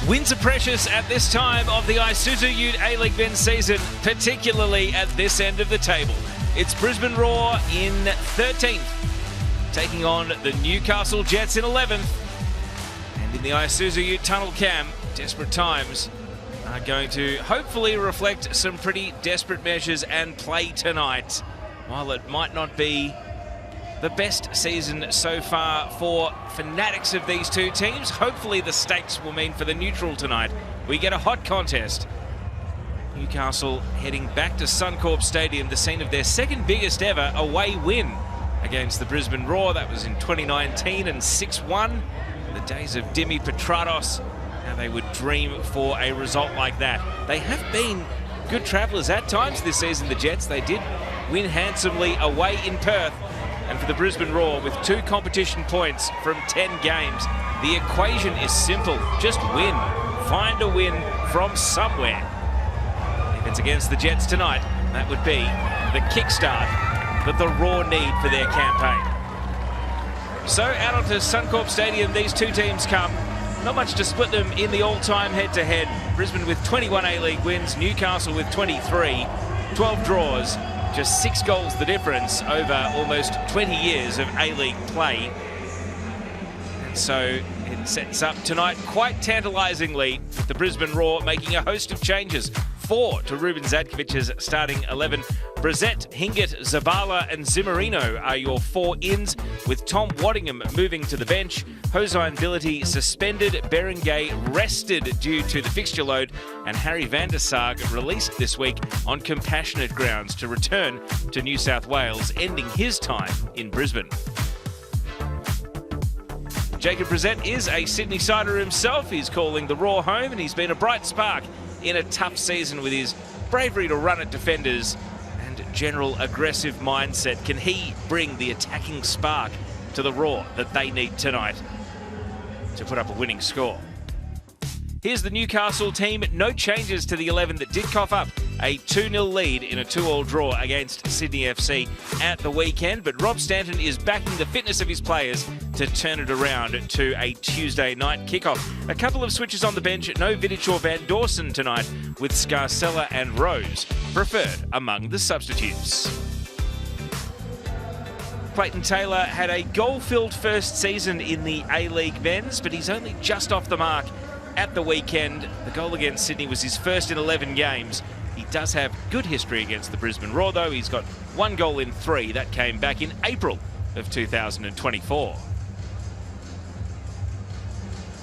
Wins are precious at this time of the Isuzu UTE A-League men's season, particularly at this end of the table. It's Brisbane Roar in 13th, taking on the Newcastle Jets in 11th. And in the Isuzu UTE Tunnel Cam, desperate times are going to hopefully reflect some pretty desperate measures and play tonight. While it might not be the best season so far for fanatics of these two teams, hopefully the stakes will mean for the neutral tonight we get a hot contest. Newcastle heading back to Suncorp Stadium, the scene of their second biggest ever away win against the Brisbane Roar. That was in 2019 and 6-1. The days of Dimi Petratos, how they would dream for a result like that. They have been good travellers at times this season, the Jets. They did win handsomely away in Perth. And for the Brisbane Roar, with 2 competition points from 10 games, the equation is simple. Just win. Find a win from somewhere. If it's against the Jets tonight, that would be the kickstart that the Roar need for their campaign. So out onto Suncorp Stadium, these two teams come. Not much to split them in the all-time head-to-head. Brisbane with 21 A-League wins, Newcastle with 23, 12 draws. Just 6 goals the difference over almost 20 years of A-League play. And so it sets up tonight quite tantalisingly, with the Brisbane Roar making a host of changes. 4 to Ruben Zadkovic's starting 11. Brissett, Hingett, Zabala and Zimmerino are your 4 ins, with Tom Waddingham moving to the bench. Hosine Billity suspended, Berengay rested due to the fixture load, and Harry van der Sarg released this week on compassionate grounds to return to New South Wales, ending his time in Brisbane. Jacob Brissett is a Sydney-sider himself. He's calling the Roar home, and he's been a bright spark in a tough season with his bravery to run at defenders and general aggressive mindset. Can he bring the attacking spark to the Roar that they need tonight to put up a winning score? Here's the Newcastle team. No changes to the 11 that did cough up a 2-0 lead in a 2-2 draw against Sydney FC at the weekend. But Rob Stanton is backing the fitness of his players to turn it around to a Tuesday night kickoff. A couple of switches on the bench. No Vidic or Van Dawson tonight, with Scarcella and Rose preferred among the substitutes. Clayton Taylor had a goal-filled first season in the A-League men's, but he's only just off the mark at the weekend. The goal against Sydney was his first in 11 games. He does have good history against the Brisbane Roar, though. He's got 1 goal in 3. That came back in April of 2024.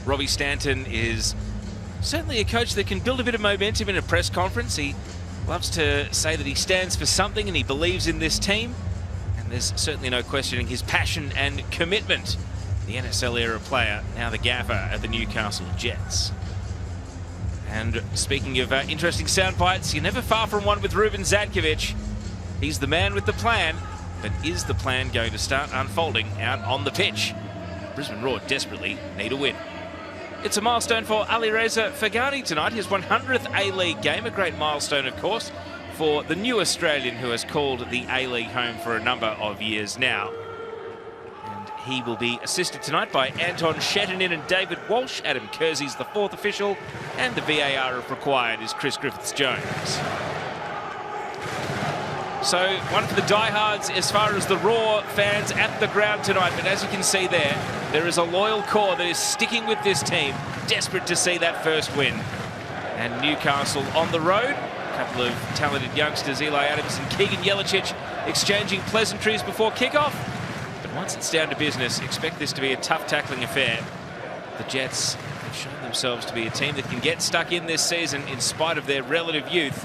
Robbie Stanton is certainly a coach that can build a bit of momentum in a press conference. He loves to say that he stands for something and he believes in this team. And there's certainly no questioning his passion and commitment. The NSL-era player, now the gaffer at the Newcastle Jets. And speaking of interesting sound bites, you're never far from one with Ruben Zadkovic. He's the man with the plan, but is the plan going to start unfolding out on the pitch? Brisbane Roar desperately need a win. It's a milestone for Alireza Fagani tonight, his 100th A-League game, a great milestone, of course, for the new Australian who has called the A-League home for a number of years now. He will be assisted tonight by Anton Shetinin and David Walsh. Adam Kersey's the 4th official, and the VAR, if required, is Chris Griffiths-Jones. So one for the diehards as far as the Roar fans at the ground tonight. But as you can see there is a loyal core that is sticking with this team, desperate to see that first win. And Newcastle on the road. A couple of talented youngsters, Eli Adams and Keegan Jelicic, exchanging pleasantries before kickoff. Once it's down to business, expect this to be a tough tackling affair. The Jets have shown themselves to be a team that can get stuck in this season in spite of their relative youth.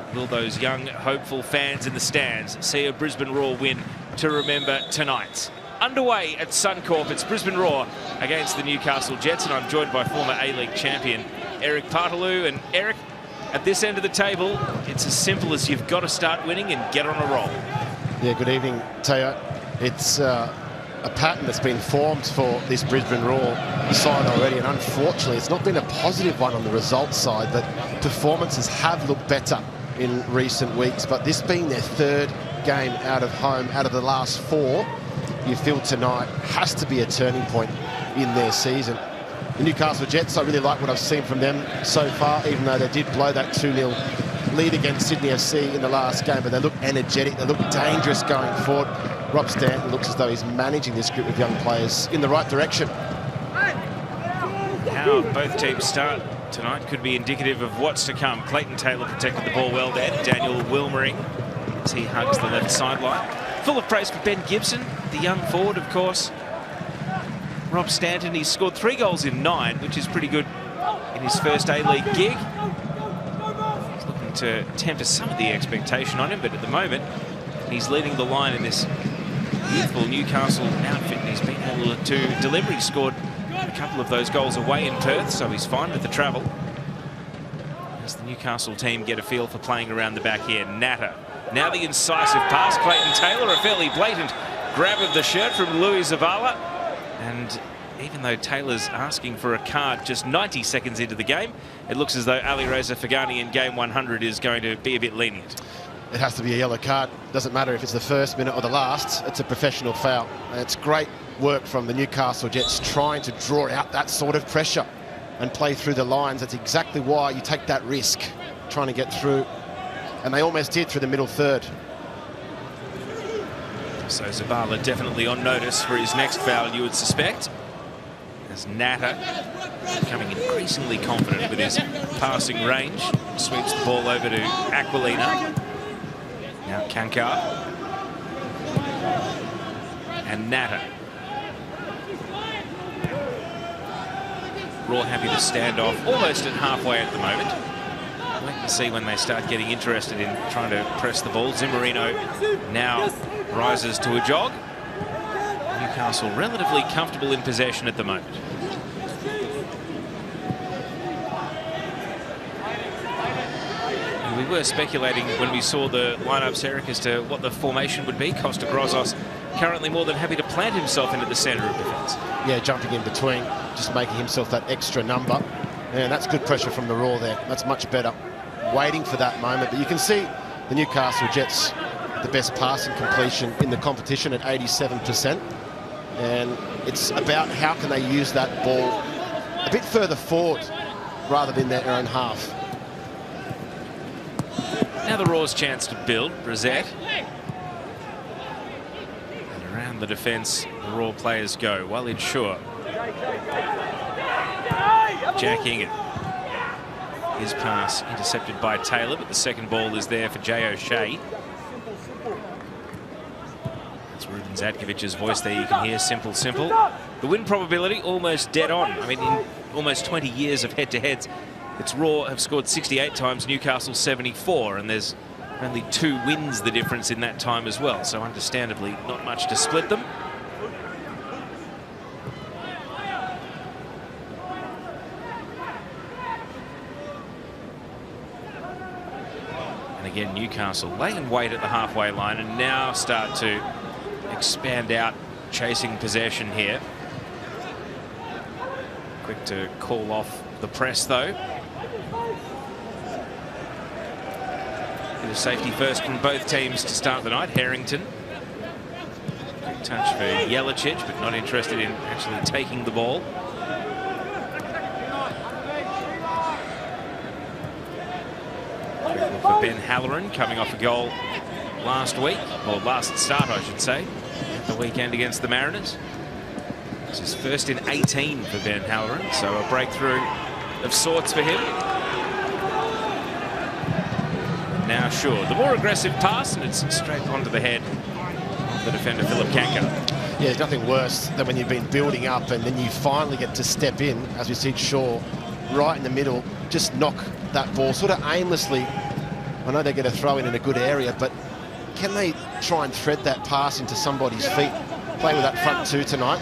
And will those young, hopeful fans in the stands see a Brisbane Roar win to remember tonight? Underway at Suncorp, it's Brisbane Roar against the Newcastle Jets, and I'm joined by former A-League champion Eric Partaloo. And Eric, at this end of the table, it's as simple as you've got to start winning and get on a roll. Yeah, good evening, Teo. It's a pattern that's been formed for this Brisbane Roar side already, and unfortunately it's not been a positive one on the results side. That performances have looked better in recent weeks, but this being their 3rd game out of home out of the last 4, you feel tonight has to be a turning point in their season. The Newcastle Jets, I really like what I've seen from them so far, even though they did blow that 2-0 lead against Sydney FC in the last game, but they look energetic, they look dangerous going forward. Rob Stanton looks as though he's managing this group of young players in the right direction. How both teams start tonight could be indicative of what's to come. Clayton Taylor protected the ball well there. Daniel Wilmering, as he hugs the left sideline. Full of praise for Ben Gibson, the young forward, of course. Rob Stanton, he's scored 3 goals in 9, which is pretty good in his first A-League gig. He's looking to temper some of the expectation on him, but at the moment, he's leading the line in this youthful Newcastle outfit, and he's been able to deliver. He scored a couple of those goals away in Perth, so he's fine with the travel. As the Newcastle team get a feel for playing around the back here, Natter. Now the incisive pass, Clayton Taylor, a fairly blatant grab of the shirt from Louis Zavala. And even though Taylor's asking for a card just 90 seconds into the game, it looks as though Ali Reza Fagani in game 100 is going to be a bit lenient. It has to be a yellow card. Doesn't matter if it's the first minute or the last. It's a professional foul. And it's great work from the Newcastle Jets trying to draw out that sort of pressure and play through the lines. That's exactly why you take that risk, trying to get through. And they almost did through the middle third. So Zabala definitely on notice for his next foul, you would suspect. As Natter becoming increasingly confident with his passing range. Sweeps the ball over to Aquilina. Now Kankar. And Natter. Raw happy to stand off almost at halfway at the moment. Wait to see when they start getting interested in trying to press the ball. Zimmerino now rises to a jog. Newcastle relatively comfortable in possession at the moment. And we were speculating when we saw the lineups, Eric, as to what the formation would be. Costa Grozos currently more than happy to plant himself into the centre of defence. Yeah, jumping in between, just making himself that extra number. And that's good pressure from the Raw there. That's much better. Waiting for that moment. But you can see the Newcastle Jets, the best passing completion in the competition at 87%. And it's about how can they use that ball a bit further forward rather than their own half. Now the Raw's chance to build. Brissett. And around the defence, the Raw players go. Well, ensure. Jack Ingham. His pass intercepted by Taylor, but the second ball is there for Jay O'Shea. That's Ruben Zadkovic's voice there. You can hear simple, simple. The win probability almost dead on. I mean, in almost 20 years of head-to-heads, it's Raw have scored 68 times, Newcastle 74, and there's only 2 wins the difference in that time as well. So understandably, not much to split them. Again, Newcastle lay in wait at the halfway line and now start to expand out, chasing possession here. Quick to call off the press, though. Bit of safety first from both teams to start the night. Harrington. Quick touch for Jelicic, but not interested in actually taking the ball. For Ben Halloran, coming off a goal last week, or last start I should say, at the weekend against the Mariners. This is first in 18 for Ben Halloran, so a breakthrough of sorts for him. Now sure, the more aggressive pass, and it's straight onto the head of the defender Philip Kankar. Yeah, there's nothing worse than when you've been building up and then you finally get to step in, as we see Shaw right in the middle, just knock that ball sort of aimlessly. I know they get a throw in a good area, but can they try and thread that pass into somebody's feet? Play with that front 2 tonight.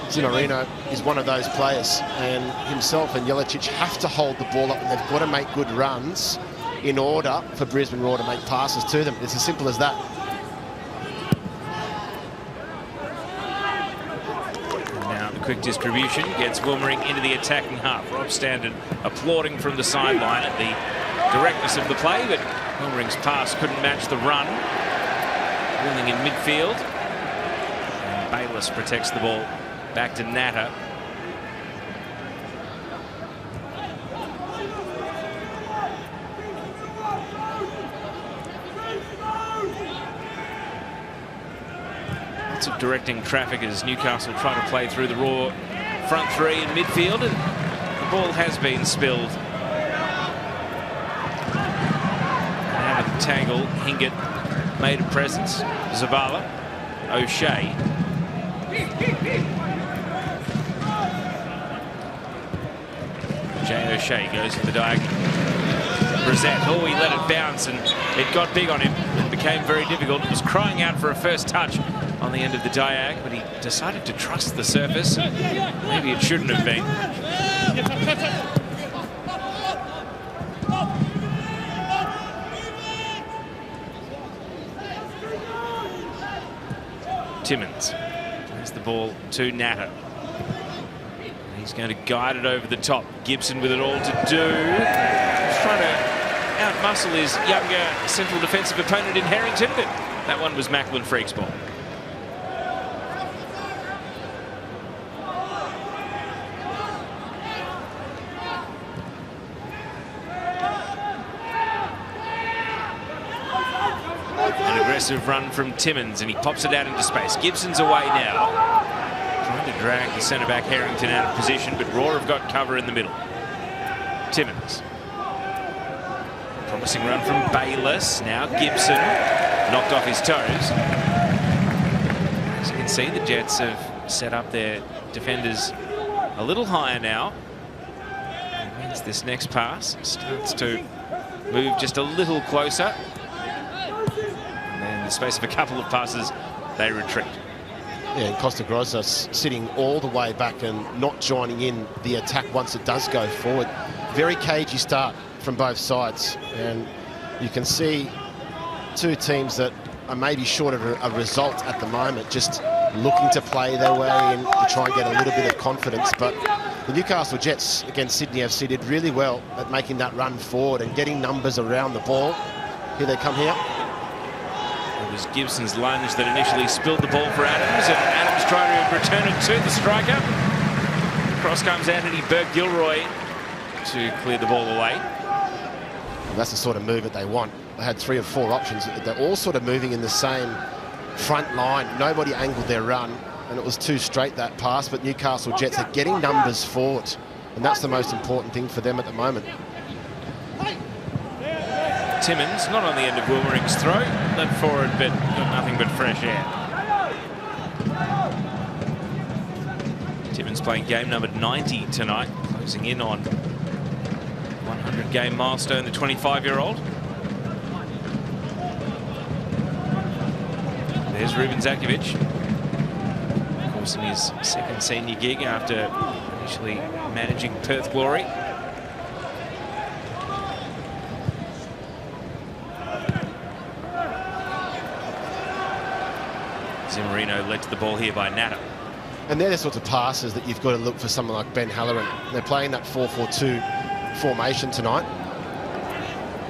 Zimmerino is one of those players, and himself and Jelicic have to hold the ball up, and they've got to make good runs in order for Brisbane Raw to make passes to them. It's as simple as that. And now the quick distribution gets Wilmering into the attacking half. Rob Stanton applauding from the sideline at the directness of the play, but Wilmering's pass couldn't match the run. Willing in midfield. And Bayliss protects the ball Back to Natter. Lots of directing traffic as Newcastle try to play through the Raw front three in midfield, and the ball has been spilled. Out of the tangle, Hingett made a presence. Zavala, O'Shea. Jay O'Shea goes in the diagonal. Brissett, oh, he let it bounce and it got big on him. It became very difficult. It was crying out for a first touch on the end of the diag, but he decided to trust the surface. Maybe it shouldn't have been. Timmins plays the ball to Natter. He's going to guide it over the top. Gibson with it all to do. He's trying to outmuscle his younger central defensive opponent in Harrington, but that one was Macklin Freak's ball. An aggressive run from Timmins, and he pops it out into space. Gibson's away now. Trying to drag the centre-back Harrington out of position, but Raw have got cover in the middle. Timmins. Promising run from Bayliss. Now Gibson knocked off his toes. As you can see, the Jets have set up their defenders a little higher now. It means this next pass starts to move just a little closer. And then in the space of a couple of passes, they retreat. Yeah, and Costa Grossa sitting all the way back and not joining in the attack once it does go forward. Very cagey start from both sides, and you can see two teams that are maybe short of a result at the moment, just looking to play their way in to try and get a little bit of confidence. But the Newcastle Jets against Sydney FC did really well at making that run forward and getting numbers around the ball. Here they come here. It was Gibson's lunge that initially spilled the ball for Adams, and Adams trying to return it to the striker. Across comes Anthony Burke-Gilroy to clear the ball away. And that's the sort of movement they want. They had 3 or 4 options. They're all sort of moving in the same front line. Nobody angled their run, and it was too straight, that pass. But Newcastle Jets are getting numbers forward, and that's the most important thing for them at the moment. Timmins, not on the end of Wilmering's throw, led forward, but got nothing but fresh air. Timmins playing game number 90 tonight, closing in on 100-game milestone, the 25-year-old. There's Ruben Zakovic, of course, in his second senior gig after initially managing Perth Glory. Zimmerino led to the ball here by Natter. And they're the sorts of passes that you've got to look for someone like Ben Halloran. They're playing that 4-4-2 formation tonight.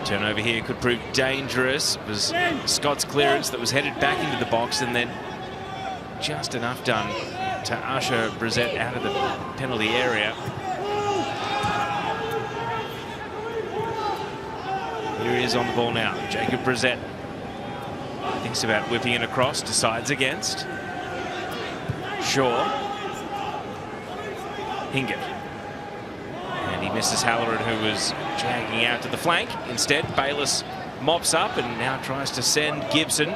Turnover here could prove dangerous. It was Scott's clearance that was headed back into the box, and then just enough done to usher Brissett out of the penalty area. Here he is on the ball now. Jacob Brissett thinks about whipping it across, decides against. Shaw. Hingett. And he misses Halloran, who was jagging out to the flank. Instead, Bayliss mops up and now tries to send Gibson.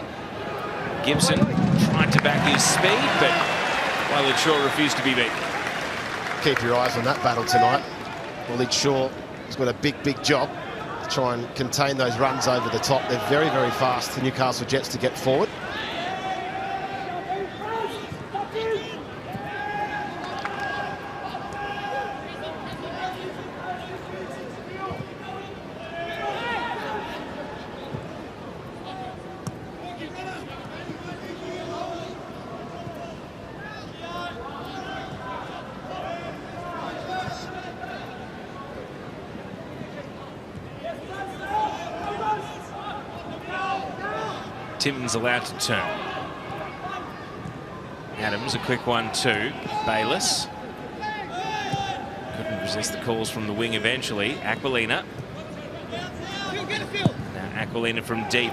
Gibson tried to back his speed, but Walid Shaw refused to be beaten. Keep your eyes on that battle tonight. Walid Shaw has got a big job to try and contain those runs over the top. They're very fast, the Newcastle Jets, to get forward. Timmins allowed to turn. Adams, a quick one to Bayliss. Couldn't resist the calls from the wing eventually. Aquilina. Now Aquilina from deep.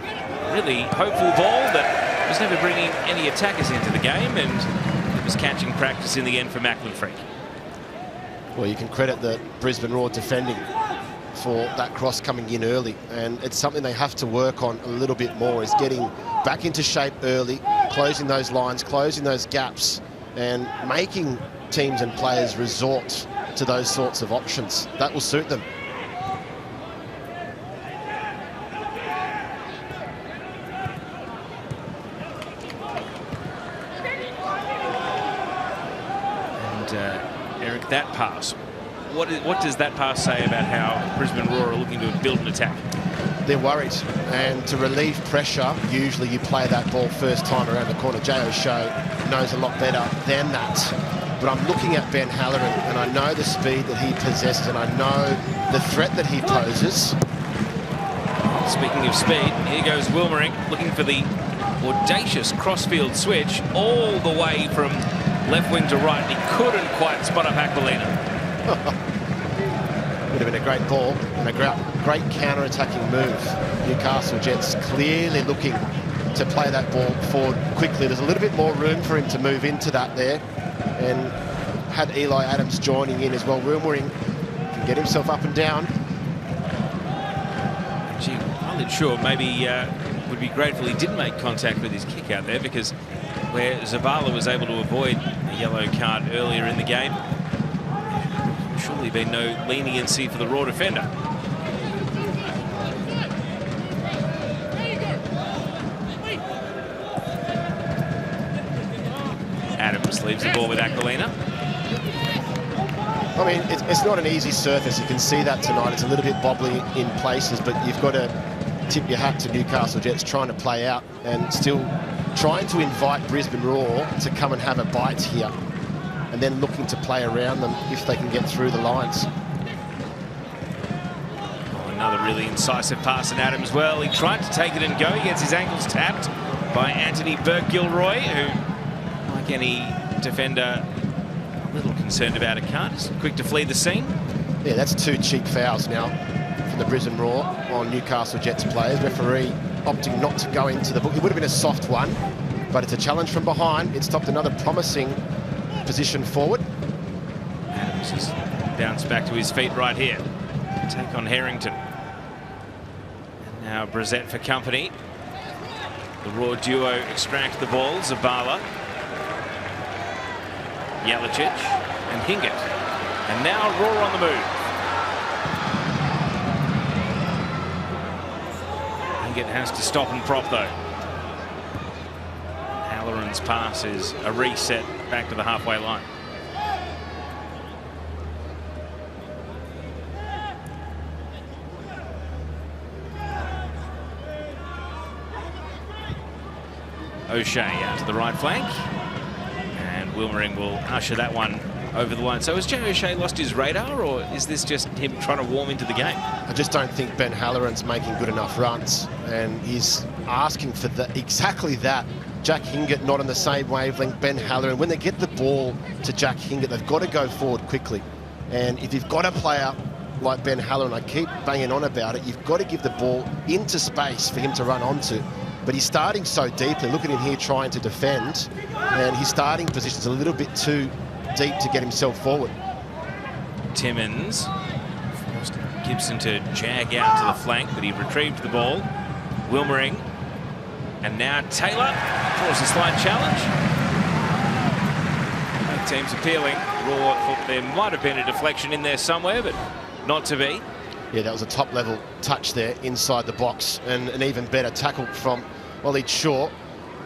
Really hopeful ball that was never bringing any attackers into the game, and it was catching practice in the end for Macklin Freak. Well, you can credit the Brisbane Roar defending for that cross coming in early, and it's something they have to work on a little bit more, is getting back into shape early, closing those lines, closing those gaps, and making teams and players resort to those sorts of options. That will suit them. And Eric, that pass, what does that pass say about how Brisbane Roar are looking to build an attack? They're worried, and to relieve pressure, usually you play that ball first time around the corner. Jay O'Shea knows a lot better than that. But I'm looking at Ben Halloran, and I know the speed that he possesses, and I know the threat that he poses. Speaking of speed, here goes Wilmering looking for the audacious crossfield switch all the way from left wing to right. He couldn't quite spot up Aquilina. Would have been a great ball and a great counter-attacking move. Newcastle Jets clearly looking to play that ball forward quickly. There's a little bit more room for him to move into that there, and had Eli Adams joining in as well. Wilmering can get himself up and down. Gee, I'm not sure. Maybe would be grateful he didn't make contact with his kick out there, because where Zabala was able to avoid a yellow card earlier in the game, surely been no leniency for the Raw defender. Adams leaves the ball with Aquilina. I mean, it's not an easy surface. You can see that tonight. It's a little bit bobbly in places, but you've got to tip your hat to Newcastle Jets trying to play out and still trying to invite Brisbane Roar to come and have a bite here, and then looking to play around them if they can get through the lines. Oh, another really incisive pass in Adams. Well, he tried to take it and go. He gets his ankles tapped by Anthony Burke-Gilroy, who, like any defender, a little concerned about a cut. He's quick to flee the scene. Yeah, that's 2 cheap fouls now from the Brisbane Roar on Newcastle Jets players. Referee opting not to go into the book. It would have been a soft one, but it's a challenge from behind. It stopped another promising position forward. Adams has bounced back to his feet right here. Take on Harrington. And now Brissett for company. The Raw duo extract the ball. Zabala, Jelicic and Hingett. And now Raw on the move. Hingett has to stop and prop though. Halloran's pass is a reset back to the halfway line. O'Shea out to the right flank, and Wilmering will usher that one over the line. So has Jay O'Shea lost his radar, or is this just him trying to warm into the game? I just don't think Ben Halloran's making good enough runs, and he's asking for exactly that. Jack Hingett not on the same wavelength. Ben Halloran, when they get the ball to Jack Hingett, they've got to go forward quickly. And if you've got a player like Ben Halloran, I keep banging on about it, you've got to give the ball into space for him to run onto. But he's starting so deeply. Look at him here trying to defend, and his starting position's a little bit too deep to get himself forward. Timmins forced Gibson to jag out to the flank, but he retrieved the ball. Wilmering, and now Taylor draws a slight challenge. Both teams appealing. Raw thought there might have been a deflection in there somewhere, but not to be. Yeah, that was a top-level touch there inside the box, and an even better tackle from Ollie Shaw.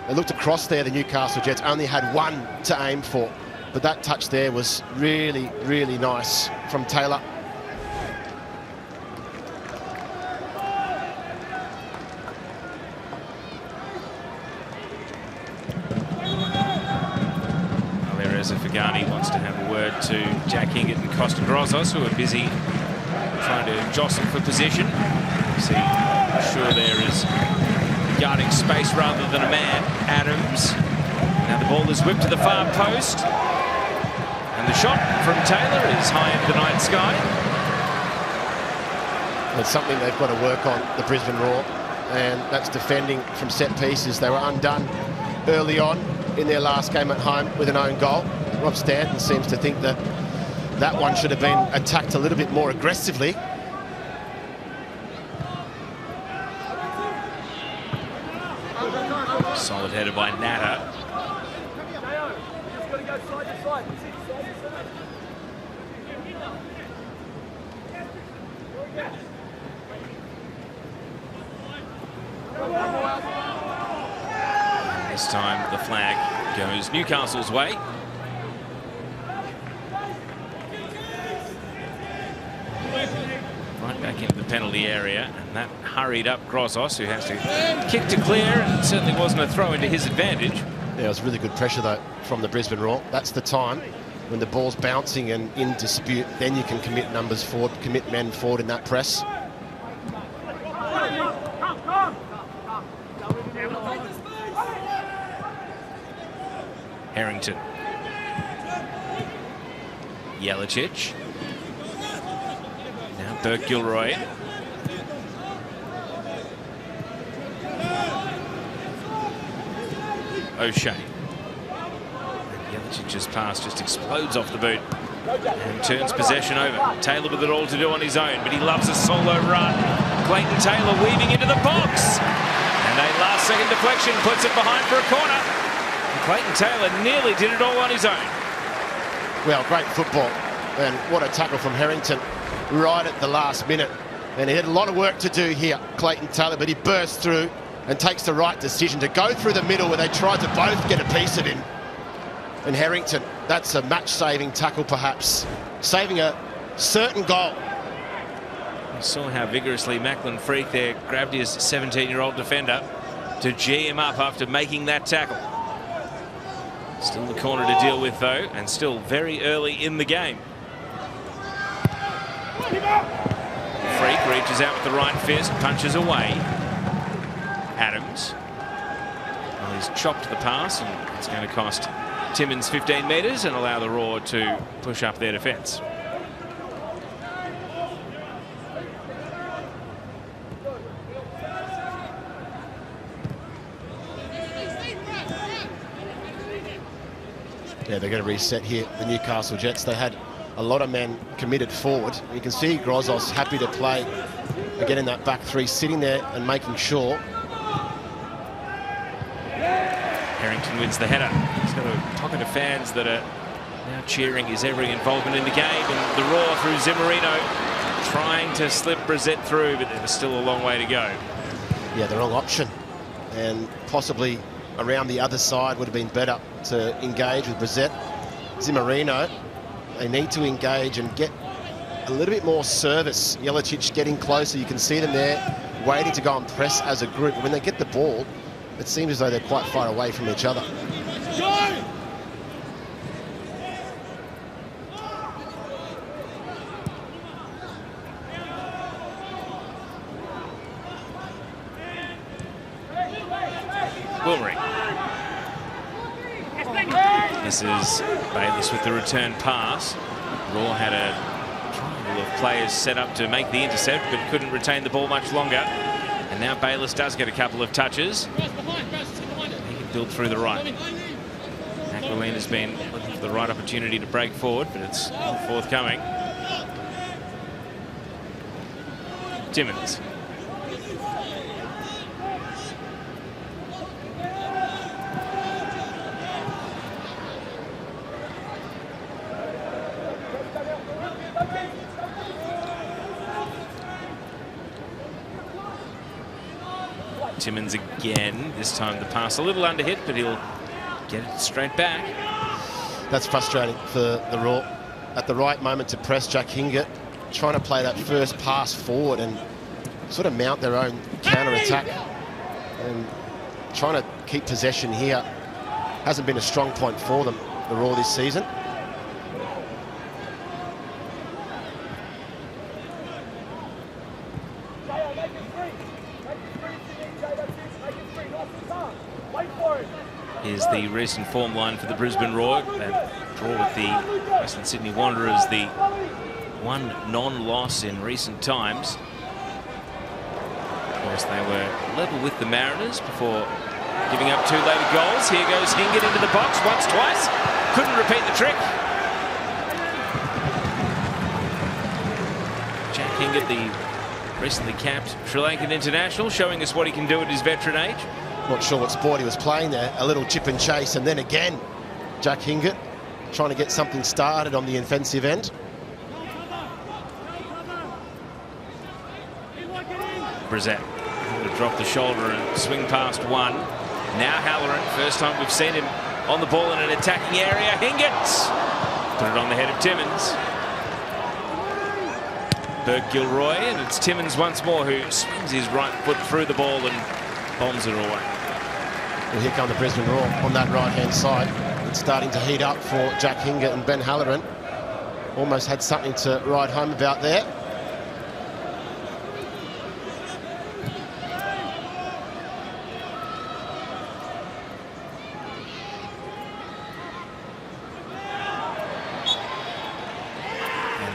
They looked across there, the Newcastle Jets only had one to aim for, but that touch there was really, really nice from Taylor. Alireza Fagani wants to have a word to Jack Hingett and Costa Grozos, who are busy trying to jostle for position. See, sure there is guarding space rather than a man. Adams Now the ball is whipped to the far post. And the shot from Taylor is high into the night sky. It's something they've got to work on, the Brisbane Roar, and that's defending from set pieces. They were undone early on in their last game at home with an own goal. Rob Stanton seems to think that that one should have been attacked a little bit more aggressively. Solid header by Natter. This time the flag goes Newcastle's way. Right back into the penalty area, and that hurried up Grossos, who has to kick to clear, and it certainly wasn't a throw into his advantage. Yeah, it was really good pressure though from the Brisbane Roar. That's the time when the ball's bouncing and in dispute, then you can commit numbers forward, commit men forward in that press. Harrington. Jelicic. Now Burke-Gilroy. O'Shea. Jelicic's pass just explodes off the boot and turns possession over. Taylor with it all to do on his own, but he loves a solo run. Clayton Taylor weaving into the box. And a last-second deflection puts it behind for a corner. And Clayton Taylor nearly did it all on his own. Well, great football. And what a tackle from Harrington right at the last minute. And he had a lot of work to do here, Clayton Taylor, but he bursts through and takes the right decision to go through the middle where they tried to both get a piece of him. And Harrington, that's a match-saving tackle perhaps, saving a certain goal. You saw how vigorously Macklin Freak there grabbed his 17-year-old defender to G him up after making that tackle. Still the corner to deal with though, and still very early in the game. Freak reaches out with the right fist, punches away. Adams. Well, he's chopped the pass, and it's going to cost Timmins 15 metres and allow the Roar to push up their defence. Yeah, they're going to reset here, the Newcastle Jets. They had a lot of men committed forward. You can see Grossos happy to play again in that back three, sitting there and making sure. Harrington wins the header. He's got a pocket of fans that are now cheering his every involvement in the game, and the Roar through Zimmerino trying to slip Brissett through, but there's still a long way to go. Yeah, the wrong option, and possibly around the other side would have been better to engage with Brissett. Zimmerino, they need to engage and get a little bit more service. Jelicic getting closer, you can see them there waiting to go and press as a group. When they get the ball, it seems as though they're quite far away from each other. Wilmering. This is Bayliss with the return pass. Roar had a triangle of players set up to make the intercept, but couldn't retain the ball much longer. And now Bayliss does get a couple of touches. He can build through the right. Aquilina has been looking for the right opportunity to break forward, but it's not forthcoming. Timmins. Timmins again, this time the pass a little under hit, but he'll get it straight back. That's frustrating for the Roar. At the right moment to press Jack Hingett, trying to play that first pass forward and sort of mount their own counter-attack. And trying to keep possession here hasn't been a strong point for them, the Roar, this season. is the recent form line for the Brisbane Roar. They draw with the Western Sydney Wanderers, the one non-loss in recent times. Of course, they were level with the Mariners before giving up 2 later goals. Here goes Hingett into the box once, twice. Couldn't repeat the trick. Jack Hingett, the recently capped Sri Lankan international, showing us what he can do at his veteran age. Not sure what sport he was playing there. A little chip and chase, and then again, Jack Hingett trying to get something started on the offensive end. Brissett to drop the shoulder and swing past one. Now Halloran, first time we've seen him on the ball in an attacking area. Hingett put it on the head of Timmins. Burke-Gilroy, and it's Timmins once more who swings his right foot through the ball and bombs it away. Well, here come the Brisbane Roar on that right-hand side. It's starting to heat up for Jack Hingett and Ben Halloran. Almost had something to write home about there.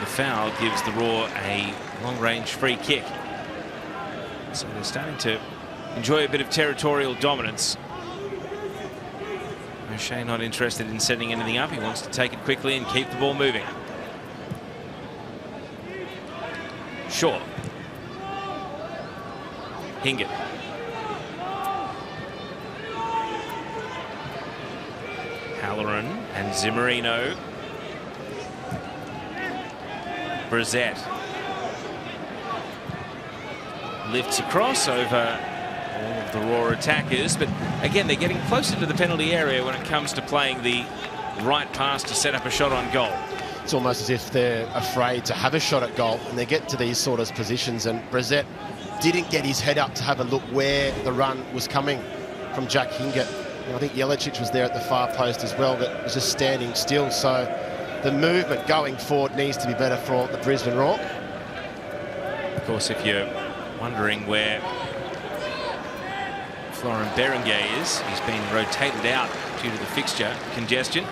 Foul gives the Roar a long-range free kick. So they're starting to enjoy a bit of territorial dominance. O'Shea not interested in setting anything up. He wants to take it quickly and keep the ball moving. Shaw. Hingett. Halloran and Zimmerino. Brissett lifts across over all of the Roar attackers, but again they're getting closer to the penalty area when it comes to playing the right pass to set up a shot on goal. It's almost as if they're afraid to have a shot at goal, and they get to these sort of positions, and Brissett didn't get his head up to have a look where the run was coming from Jack Hingett. And I think Jelicic was there at the far post as well, but was just standing still. So the movement going forward needs to be better for the Brisbane Roar. Of course, if you're wondering where Florent Berenguer is, he's been rotated out due to the fixture congestion.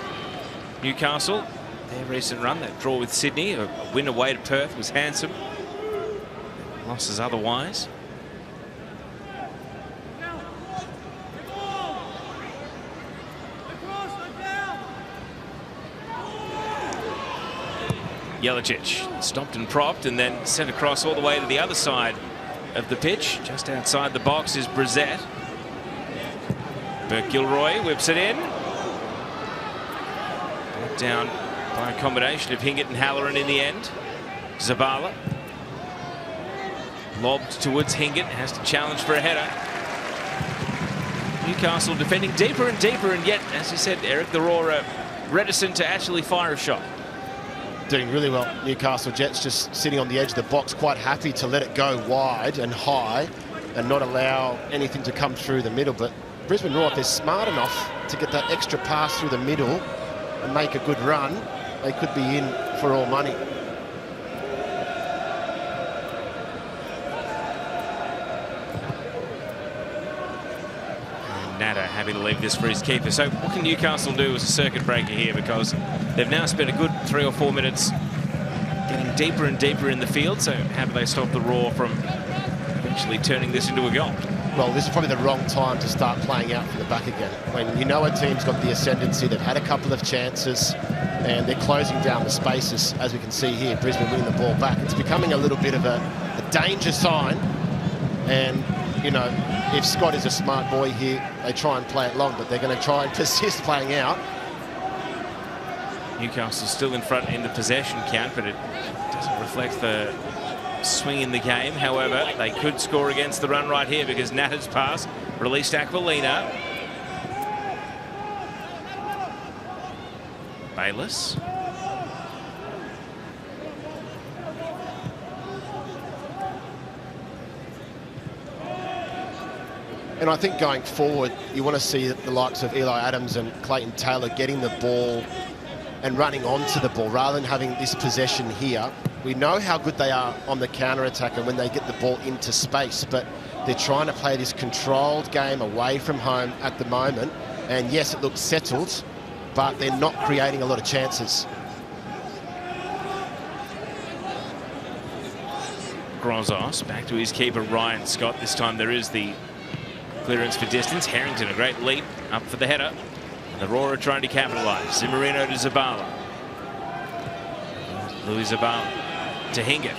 Newcastle, their recent run, that draw with Sydney, a win away to Perth was handsome. Losses otherwise. Jelicic stopped and propped and then sent across all the way to the other side of the pitch. Just outside the box is Brissett. Burke-Gilroy whips it in. Brought down by a combination of Hingett and Halloran in the end. Zabala. Lobbed towards Hingett, has to challenge for a header. Newcastle defending deeper and deeper, and yet, as you said, Eric, the Roar are reticent to actually fire a shot. Doing really well. Newcastle Jets just sitting on the edge of the box, quite happy to let it go wide and high and not allow anything to come through the middle. But Brisbane Roar, if they're smart enough to get that extra pass through the middle and make a good run, they could be in for all money. Natta happy to leave this for his keeper. So what can Newcastle do as a circuit breaker here? Because they've now spent a good 3 or 4 minutes getting deeper and deeper in the field. So how do they stop the Roar from actually turning this into a goal? Well, this is probably the wrong time to start playing out from the back again. When you know a team's got the ascendancy, they've had a couple of chances and they're closing down the spaces, as we can see here, Brisbane winning the ball back. It's becoming a little bit of a danger sign, and you know, if Scott is a smart boy here, they try and play it long, but they're going to try and persist playing out. Newcastle still in front in the possession count, but it doesn't reflect the swing in the game. However, they could score against the run right here because Natta's pass released Aquilina. Bayliss. And I think going forward, you want to see the likes of Eli Adams and Clayton Taylor getting the ball and running onto the ball rather than having this possession here. We know how good they are on the counter-attack and when they get the ball into space, but they're trying to play this controlled game away from home at the moment, And yes, it looks settled, but they're not creating a lot of chances. Grozos back to his keeper, Ryan Scott. This time there is the clearance for distance. Harrington, a great leap up for the header. And the Roar are trying to capitalise. Zimmerino to Zabala. Louis Zabala to Hingett.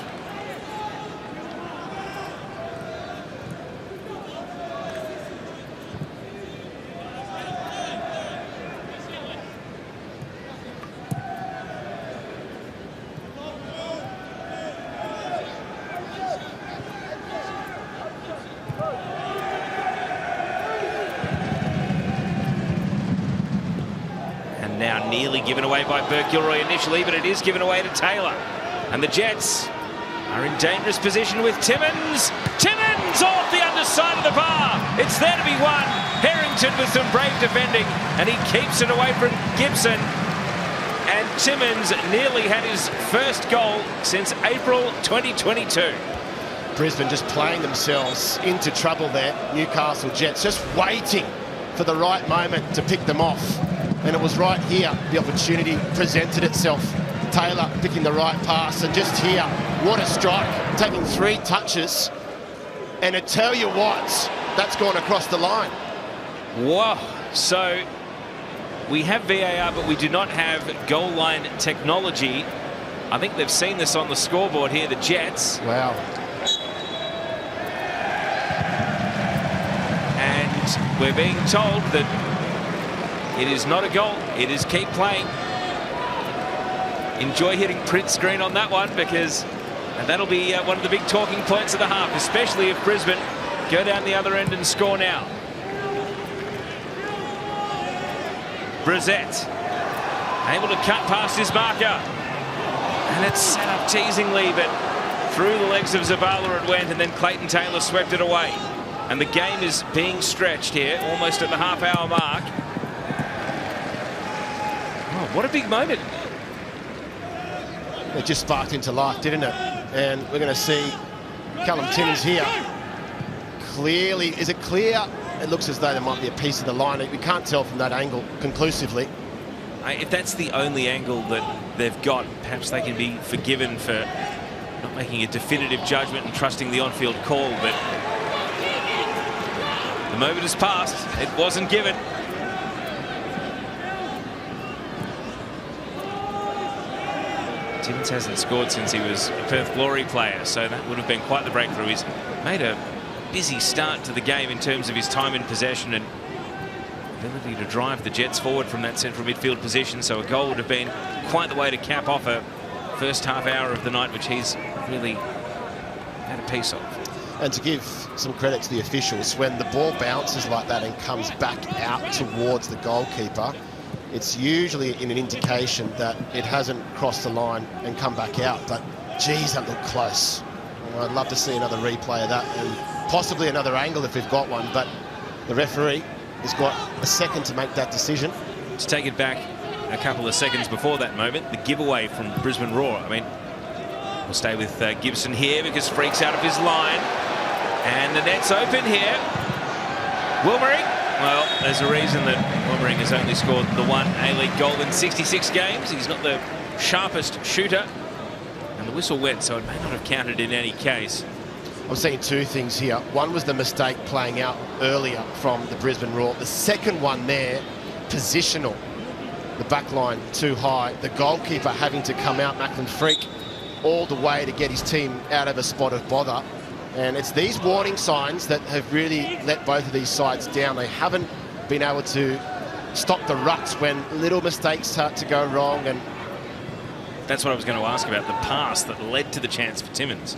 Now nearly given away by Burke-Gilroy initially, but it is given away to Taylor. And the Jets are in dangerous position with Timmins. Timmins off the underside of the bar. It's there to be won. Harrington with some brave defending, and he keeps it away from Gibson. And Timmins nearly had his first goal since April 2022. Brisbane just playing themselves into trouble there. Newcastle Jets just waiting for the right moment to pick them off. And it was right here the opportunity presented itself. Taylor picking the right pass, and just here, what a strike, taking 3 touches. And I tell you what, that's gone across the line. Wow. So we have VAR, but we do not have goal line technology. I think they've seen this on the scoreboard here, the Jets. Wow. And we're being told that it is not a goal. It is keep playing. Enjoy hitting print screen on that one, because that'll be one of the big talking points of the half, especially if Brisbane go down the other end and score now. Brissett able to cut past his marker. And it's set up teasingly, but through the legs of Zabala it went, and then Clayton Taylor swept it away. And the game is being stretched here, almost at the half-hour mark. What a big moment. It just sparked into life, didn't it? And we're going to see Callum Timmins here. Clearly, is it clear? It looks as though there might be a piece of the line. We can't tell from that angle conclusively. If that's the only angle that they've got, perhaps they can be forgiven for not making a definitive judgment and trusting the on-field call. But the moment has passed. It wasn't given. Timmins hasn't scored since he was a Perth Glory player, so that would have been quite the breakthrough. He's made a busy start to the game in terms of his time in possession and ability to drive the Jets forward from that central midfield position, so a goal would have been quite the way to cap off a first half hour of the night, which he's really had a piece of. And to give some credit to the officials, when the ball bounces like that and comes back out towards the goalkeeper, it's usually in an indication that it hasn't crossed the line and come back out. But geez, that looked close. I'd love to see another replay of that, and possibly another angle if we've got one. But the referee has got a second to make that decision. To take it back a couple of seconds before that moment, the giveaway from Brisbane Roar. I mean, we'll stay with Gibson here because Freak's out of his line. And the net's open here. Wilmering. Well, there's a reason that Wilmering has only scored the 1 A-League goal in 66 games. He's not the sharpest shooter. And the whistle went, so it may not have counted in any case. I'm seeing 2 things here. One was the mistake playing out earlier from the Brisbane Roar. The second one there, positional. The back line too high. The goalkeeper having to come out, Macklin Freak, all the way to get his team out of a spot of bother. And it's these warning signs that have really let both of these sides down. They haven't been able to stop the ruts when little mistakes start to go wrong. And that's what I was going to ask about, the pass that led to the chance for Timmins.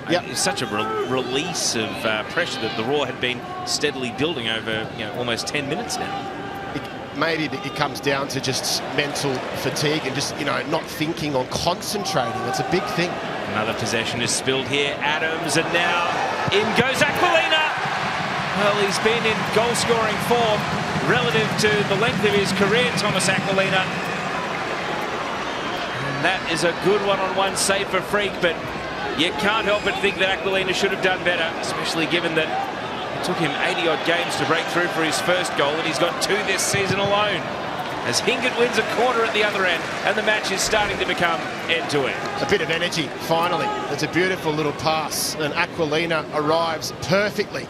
Yep. It's such a release of pressure that the Roar had been steadily building over almost 10 minutes now. Maybe it comes down to just mental fatigue and just, not thinking or concentrating. It's a big thing. Another possession is spilled here. Adams, and now in goes Aquilina. Well, he's been in goal-scoring form relative to the length of his career, Thomas Aquilina. And that is a good one-on-one save for Freak, but you can't help but think that Aquilina should have done better, especially given that It took him 80-odd games to break through for his first goal, and he's got 2 this season alone. As Hingett wins a corner at the other end, and the match is starting to become end-to-end. A bit of energy, finally. It's a beautiful little pass, and Aquilina arrives perfectly.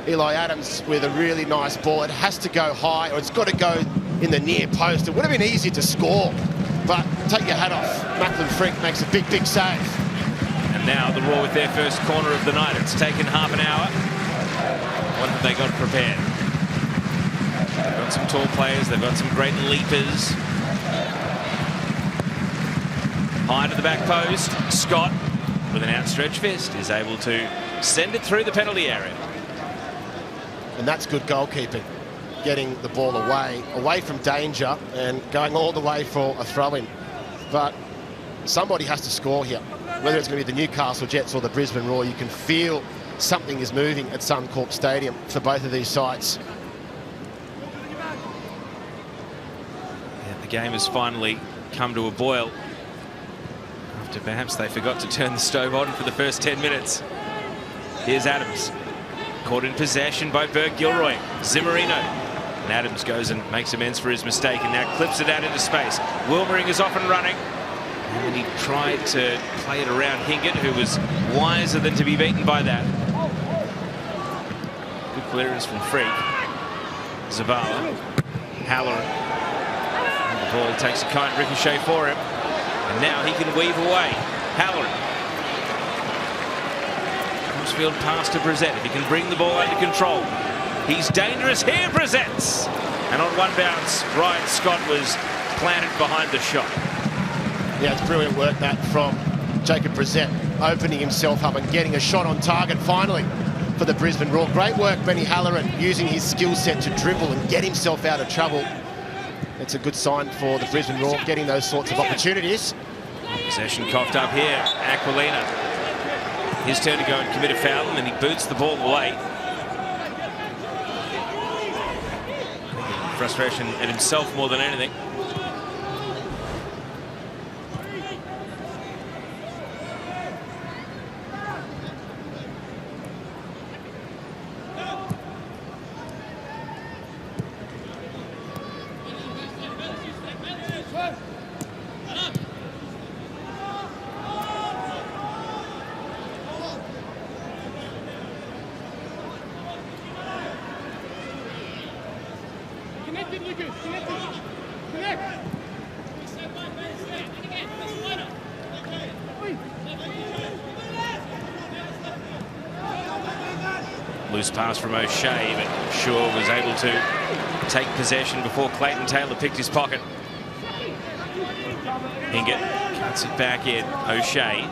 Eli Adams with a really nice ball. It has to go high, or it's got to go in the near post. It would have been easier to score, but take your hat off. Macklin Frink makes a big, big save. And now the Raw with their first corner of the night. It's taken half an hour. What have they got prepared? They've got some tall players. They've got some great leapers. High to the back post. Scott, with an outstretched fist, is able to send it through the penalty area. And that's good goalkeeping. Getting the ball away from danger and going all the way for a throw-in. But somebody has to score here. Whether it's going to be the Newcastle Jets or the Brisbane Roar, you can feel something is moving at Suncorp Stadium for both of these sides. Yeah, the game has finally come to a boil after perhaps they forgot to turn the stove on for the first 10 minutes. Here's Adams, caught in possession by Burke Gilroy. Zimmerino, and Adams goes and makes amends for his mistake and now clips it out into space. Wilmering is off and running, and he tried to play it around Hingett, who was wiser than to be beaten by that. Good clearance from Freak. Zavala, Halloran. The ball takes a kind ricochet for him, and now he can weave away. Halloran. Field pass to Brissett. If he can bring the ball under control, he's dangerous here. Brissett's, and on one bounce, Ryan Scott was planted behind the shot. Yeah, it's brilliant work that from Jacob Brissett, opening himself up and getting a shot on target finally for the Brisbane Roar. Great work, Benny Halloran, using his skill set to dribble and get himself out of trouble. It's a good sign for the Brisbane Roar, getting those sorts of opportunities. Possession coughed up here. Aquilina. His turn to go and commit a foul, and then he boots the ball away. Frustration at himself more than anything. Loose pass from O'Shea, but Shaw was able to take possession before Clayton Taylor picked his pocket. Hingett cuts it back in. O'Shea.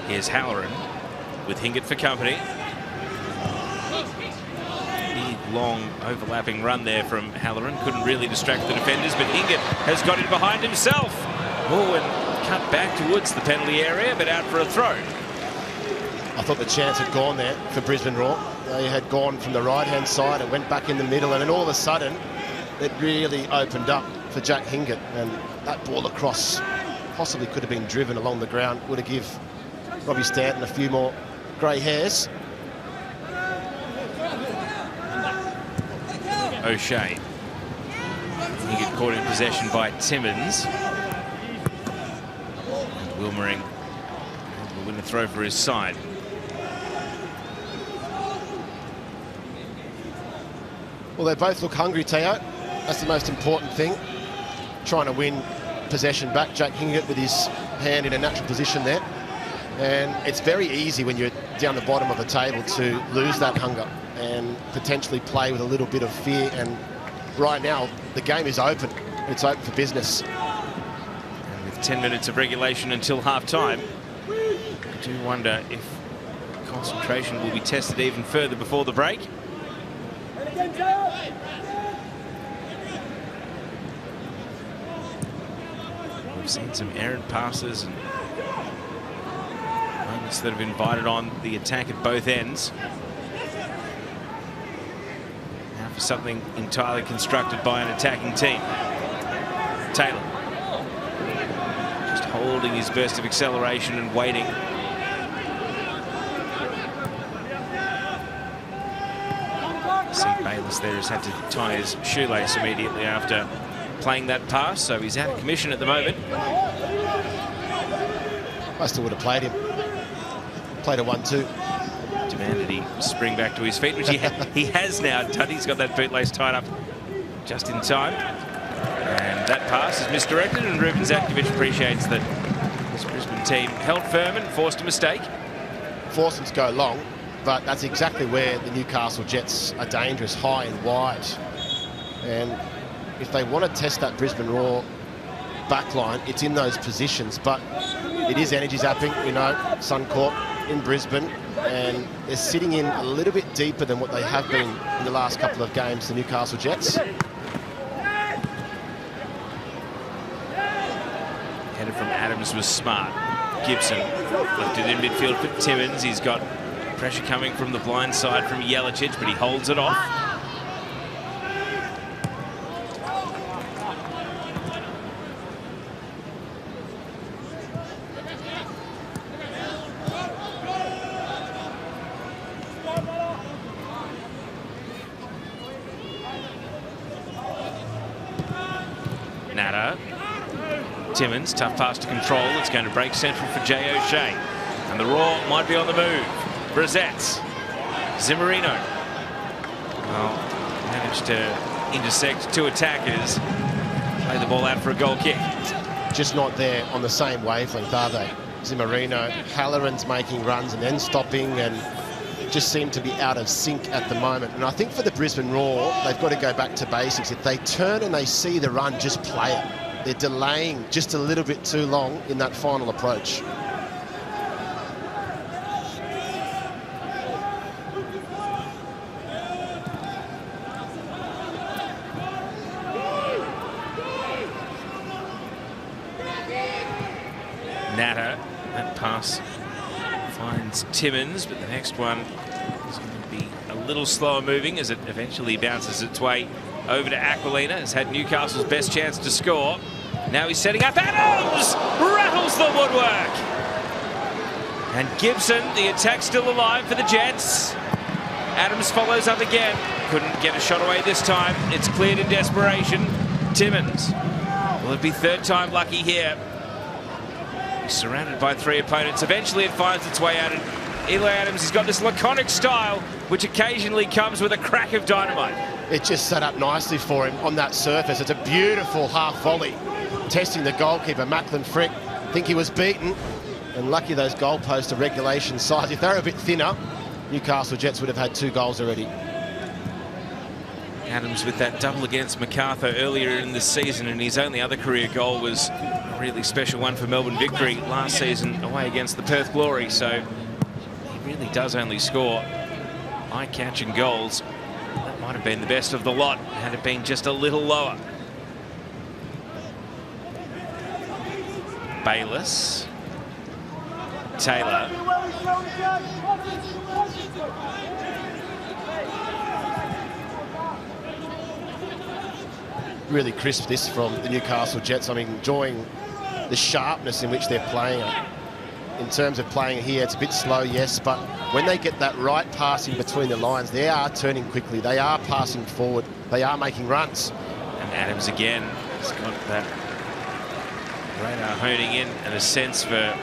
Here's Halloran with Hingett for company. Big, long, overlapping run there from Halloran. Couldn't really distract the defenders, but Hingett has got it behind himself. Oh, and cut back towards the penalty area, but out for a throw. I thought the chance had gone there for Brisbane Roar. They had gone from the right-hand side and went back in the middle, and then all of a sudden, it really opened up for Jack Hingett, and that ball across possibly could have been driven along the ground, would have given Robbie Stanton a few more grey hairs. O'Shea. Hingett caught in possession by Timmins. Wilmering will win the throw for his side. Well, they both look hungry, Teo. That's the most important thing. Trying to win possession back. Jack Hingett with his hand in a natural position there. And it's very easy when you're down the bottom of the table to lose that hunger and potentially play with a little bit of fear. And right now, the game is open. It's open for business. And with 10 minutes of regulation until half-time, I do wonder if concentration will be tested even further before the break. We've seen some errant passes and moments that have invited on the attack at both ends. Now Now for something entirely constructed by an attacking team. Taylor just holding his burst of acceleration and waiting. See Bayless there has had to tie his shoelace immediately after playing that pass, so he's out of commission at the moment. I still would have played him. Played a 1-2. Demanded he spring back to his feet, which he has now done. He's got that bootlace tied up just in time. And that pass is misdirected, and Ruben Zatkovic appreciates that this Brisbane team held firm and forced a mistake. Forced them to go long, but that's exactly where the Newcastle Jets are dangerous, high and wide. And if they want to test that Brisbane Roar backline, it's in those positions. But it is energy zapping, you know, Suncorp in Brisbane, and they're sitting in a little bit deeper than what they have been in the last couple of games, the Newcastle Jets. Header from Adams was smart. Gibson left it in midfield for Timmins. He's got pressure coming from the blind side from Jelicic, but he holds it off. Natta. Timmins, tough pass to control. It's going to break central for Jay O'Shea. And the Roar might be on the move. Brissett. Zimmerino. Well, managed to intersect two attackers. Play the ball out for a goal kick. Just not there on the same wavelength, are they? Zimmerino, Halloran's making runs and then stopping, and just seem to be out of sync at the moment. And I think for the Brisbane Roar, they've got to go back to basics. If they turn and they see the run, just play it. They're delaying just a little bit too long in that final approach. Natta, that pass finds Timmins, but the next one is going to be a little slower moving as it eventually bounces its way over to Aquilina. Has had Newcastle's best chance to score. Now he's setting up. Adams rattles the woodwork. And Gibson, the attack still alive for the Jets. Adams follows up again. Couldn't get a shot away this time. It's cleared in desperation. Timmins. Will it be third time lucky here? He's surrounded by three opponents. Eventually it finds its way out. And Eli Adams has got this laconic style, which occasionally comes with a crack of dynamite. It just set up nicely for him on that surface. It's a beautiful half volley. Testing the goalkeeper, Macklin Frick. Think he was beaten. And lucky those goalposts are regulation size. If they were a bit thinner, Newcastle Jets would have had 2 goals already. Adams with that double against MacArthur earlier in the season, and his only other career goal was a really special one for Melbourne Victory last season away against the Perth Glory. So he really does only score eye-catching goals. That might have been the best of the lot had it been just a little lower. Bayless. Taylor. Really crisp this from the Newcastle Jets. I'm enjoying the sharpness in which they're playing it. In terms of playing here, it's a bit slow, yes, but when they get that right passing between the lines, they are turning quickly. They are passing forward. They are making runs. And Adams again has got that radar honing in and a sense for the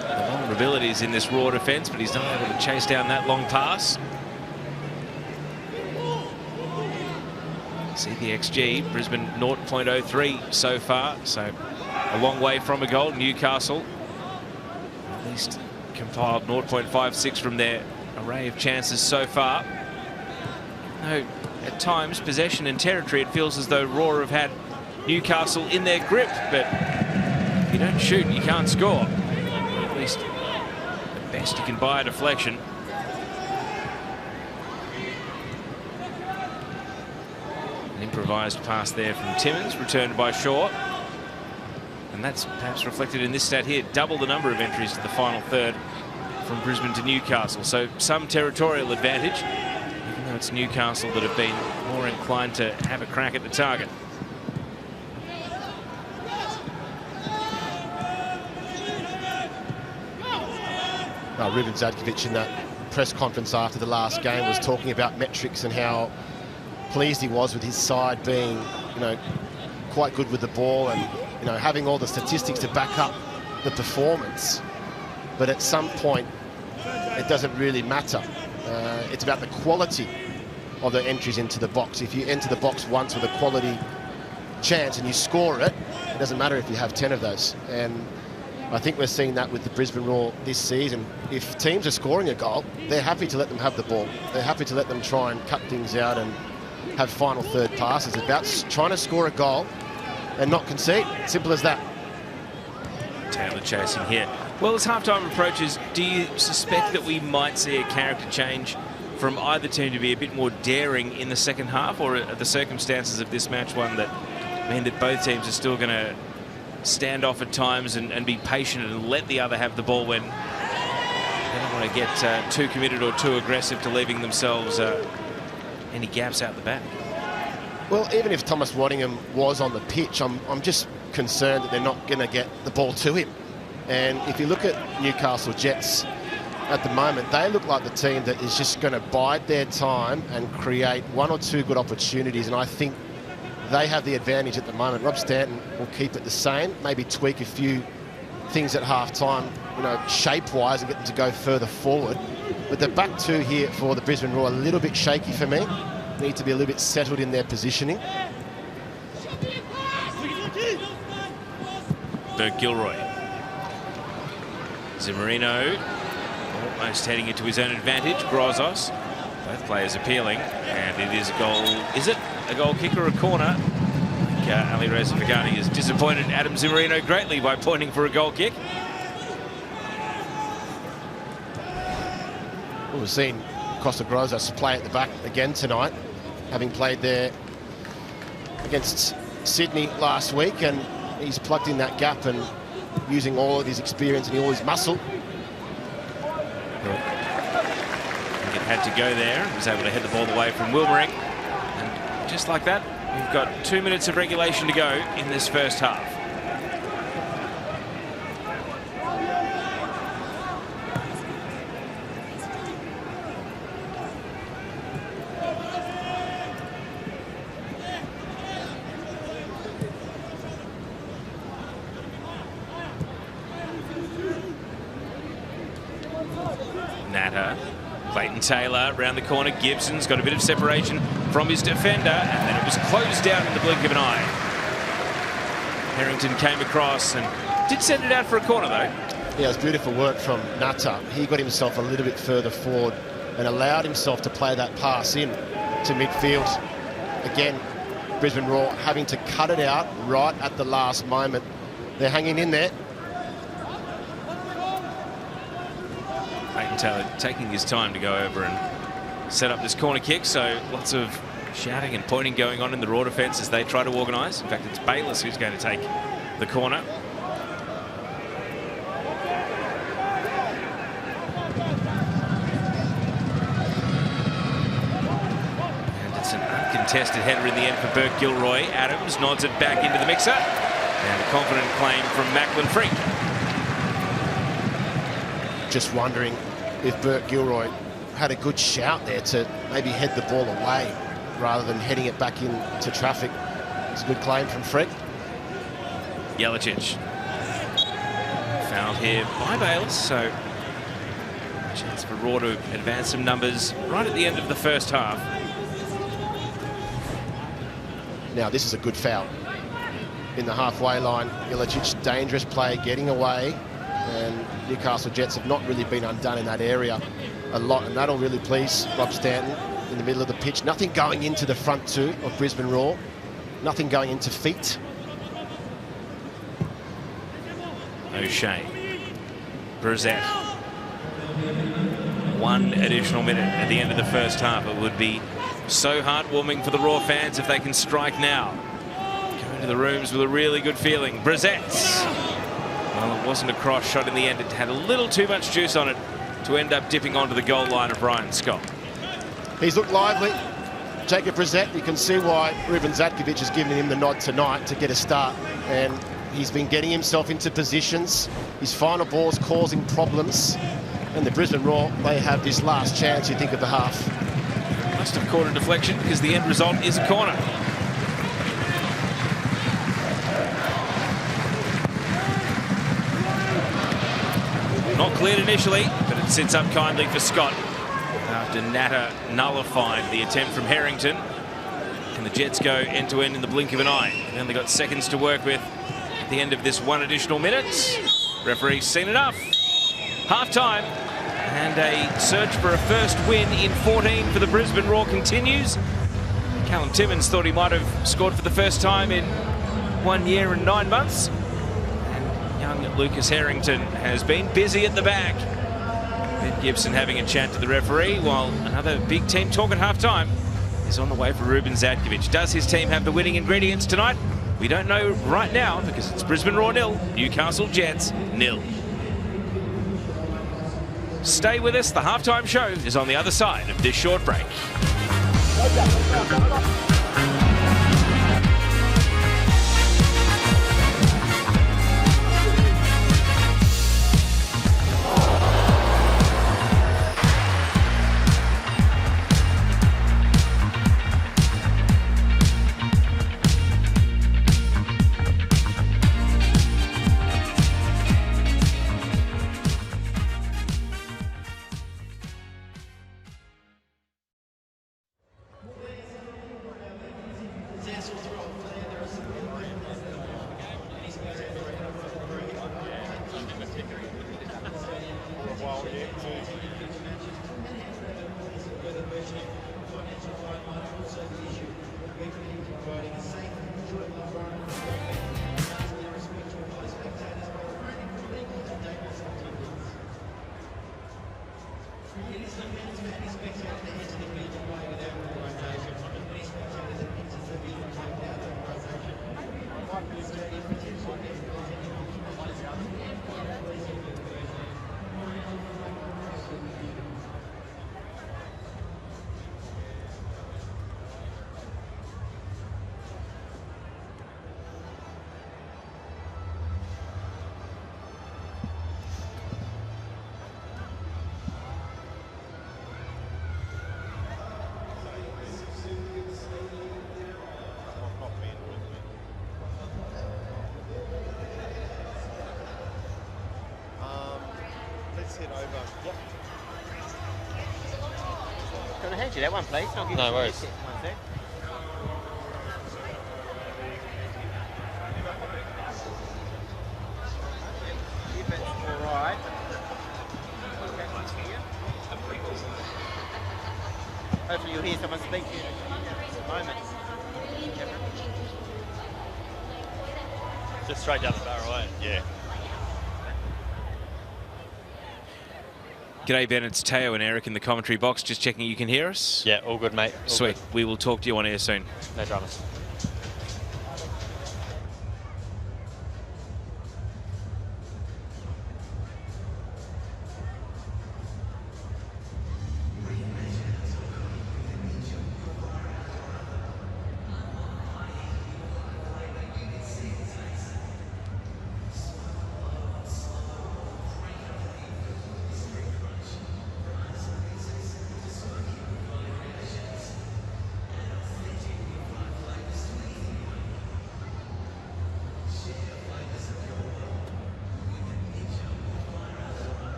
vulnerabilities in this Raw defence, but he's not able to chase down that long pass. See the XG, Brisbane 0.03 so far, so a long way from a goal. Newcastle at least compiled 0.56 from their array of chances so far. Though at times, possession and territory, it feels as though Raw have had Newcastle in their grip, but if you don't shoot, you can't score. At least the best you can buy a deflection. An improvised pass there from Timmins, returned by Shaw. And that's perhaps reflected in this stat here. Double the number of entries to the final third from Brisbane to Newcastle. So some territorial advantage, even though it's Newcastle that have been more inclined to have a crack at the target. Ruben Zadkovic in that press conference after the last game was talking about metrics and how pleased he was with his side being, quite good with the ball and, having all the statistics to back up the performance. But at some point, it doesn't really matter. It's about the quality of the entries into the box. If you enter the box once with a quality chance and you score it, it doesn't matter if you have 10 of those. And I think we're seeing that with the Brisbane Roar this season. If teams are scoring a goal, they're happy to let them have the ball. They're happy to let them try and cut things out and have final third passes. It's about trying to score a goal and not concede. Simple as that. Taylor chasing here. Well, as halftime approaches, do you suspect that we might see a character change from either team to be a bit more daring in the second half, or are the circumstances of this match one that mean that both teams are still going to stand off at times and be patient and let the other have the ball when they don't want to get too committed or too aggressive to leaving themselves any gaps out the back? Well, even if Thomas Waddingham was on the pitch, I'm just concerned that they're not going to get the ball to him. And if you look at Newcastle Jets at the moment, they look like the team that is just going to bide their time and create one or two good opportunities. And I think they have the advantage at the moment. Rob Stanton will keep it the same, maybe tweak a few things at half-time, shape-wise, and get them to go further forward. But the back two here for the Brisbane Roar are a little bit shaky for me. Need to be a little bit settled in their positioning. Burke Gilroy. Zimmerino almost heading into his own advantage. Grozos. Both players appealing. And it is a goal. Is it a goal kick or a corner? I think Ali Reza Fagani has disappointed Adam Zimmerino greatly by pointing for a goal kick. Well, we've seen Costa Grozos play at the back again tonight, having played there against Sydney last week, and he's plugged in that gap and using all of his experience and all his muscle. I think it had to go there. He was able to head the ball away from Wilmering. And just like that, we've got 2 minutes of regulation to go in this first half. Natter, Clayton Taylor around the corner. Gibson's got a bit of separation from his defender, and then it was closed down in the blink of an eye. Harrington came across and did send it out for a corner, though. Yeah, it was beautiful work from Natter. He got himself a little bit further forward and allowed himself to play that pass in to midfield. Again, Brisbane Roar having to cut it out right at the last moment. They're hanging in there. Clayton Taylor taking his time to go over and set up this corner kick, so lots of shouting and pointing going on in the Roar defence as they try to organise. In fact, it's Bayliss who's going to take the corner. And it's an uncontested header in the end for Burke Gilroy. Adams nods it back into the mixer. And a confident claim from Macklin Freak. Just wondering if Burke Gilroy had a good shout there to maybe head the ball away rather than heading it back into traffic. It's a good claim from Fred. Jelicic fouled here by Bayliss, so chance for Roar to advance some numbers right at the end of the first half. Now this is a good foul. In the halfway line, Jelicic, dangerous play, getting away. And Newcastle Jets have not really been undone in that area a lot, and that'll really please Rob Stanton in the middle of the pitch. Nothing going into the front two of Brisbane Roar. Nothing going into feet. O'Shea. Brissett. 1 additional minute at the end of the first half. It would be so heartwarming for the Roar fans if they can strike now. Go into the rooms with a really good feeling. Brissett. Well, it wasn't a cross shot in the end. It had a little too much juice on it to end up dipping onto the goal line of Ryan Scott. He's looked lively. Jacob Brissett, you can see why Ruben Zatkovic has given him the nod tonight to get a start. And he's been getting himself into positions. His final ball's causing problems. And the Brisbane Roar, they have this last chance, you think, of the half. Must have caught a deflection because the end result is a corner. Not cleared initially, but it sits up kindly for Scott after Natter nullified the attempt from Harrington. And the Jets go end-to-end in the blink of an eye. They've only got seconds to work with at the end of this 1 additional minute. Referee's seen enough. Half-time, and a search for a first win in 14 for the Brisbane Roar continues. Callum Timmins thought he might have scored for the first time in 1 year and 9 months. And young Lucas Harrington has been busy at the back. Ben Gibson having a chat to the referee, while another big team talk at half-time is on the way for Ruben Zatkovic. Does his team have the winning ingredients tonight? We don't know right now because it's Brisbane Roar 0, Newcastle Jets 0. Stay with us. The halftime show is on the other side of this short break. Can I hand you that one, please? I'll give No you worries. one sec. If it's all right. Hopefully you'll hear someone speak to you in a moment. Just straight down the barrel, eh? Yeah. G'day Ben, it's Teo and Eric in the commentary box. Just checking you can hear us. Yeah, all good, mate. All Sweet. good. We will talk to you on air soon. No dramas.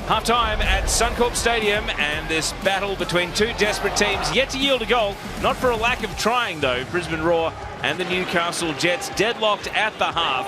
Half-time at Suncorp Stadium, and this battle between two desperate teams yet to yield a goal. Not for a lack of trying, though. Brisbane Roar and the Newcastle Jets deadlocked at the half.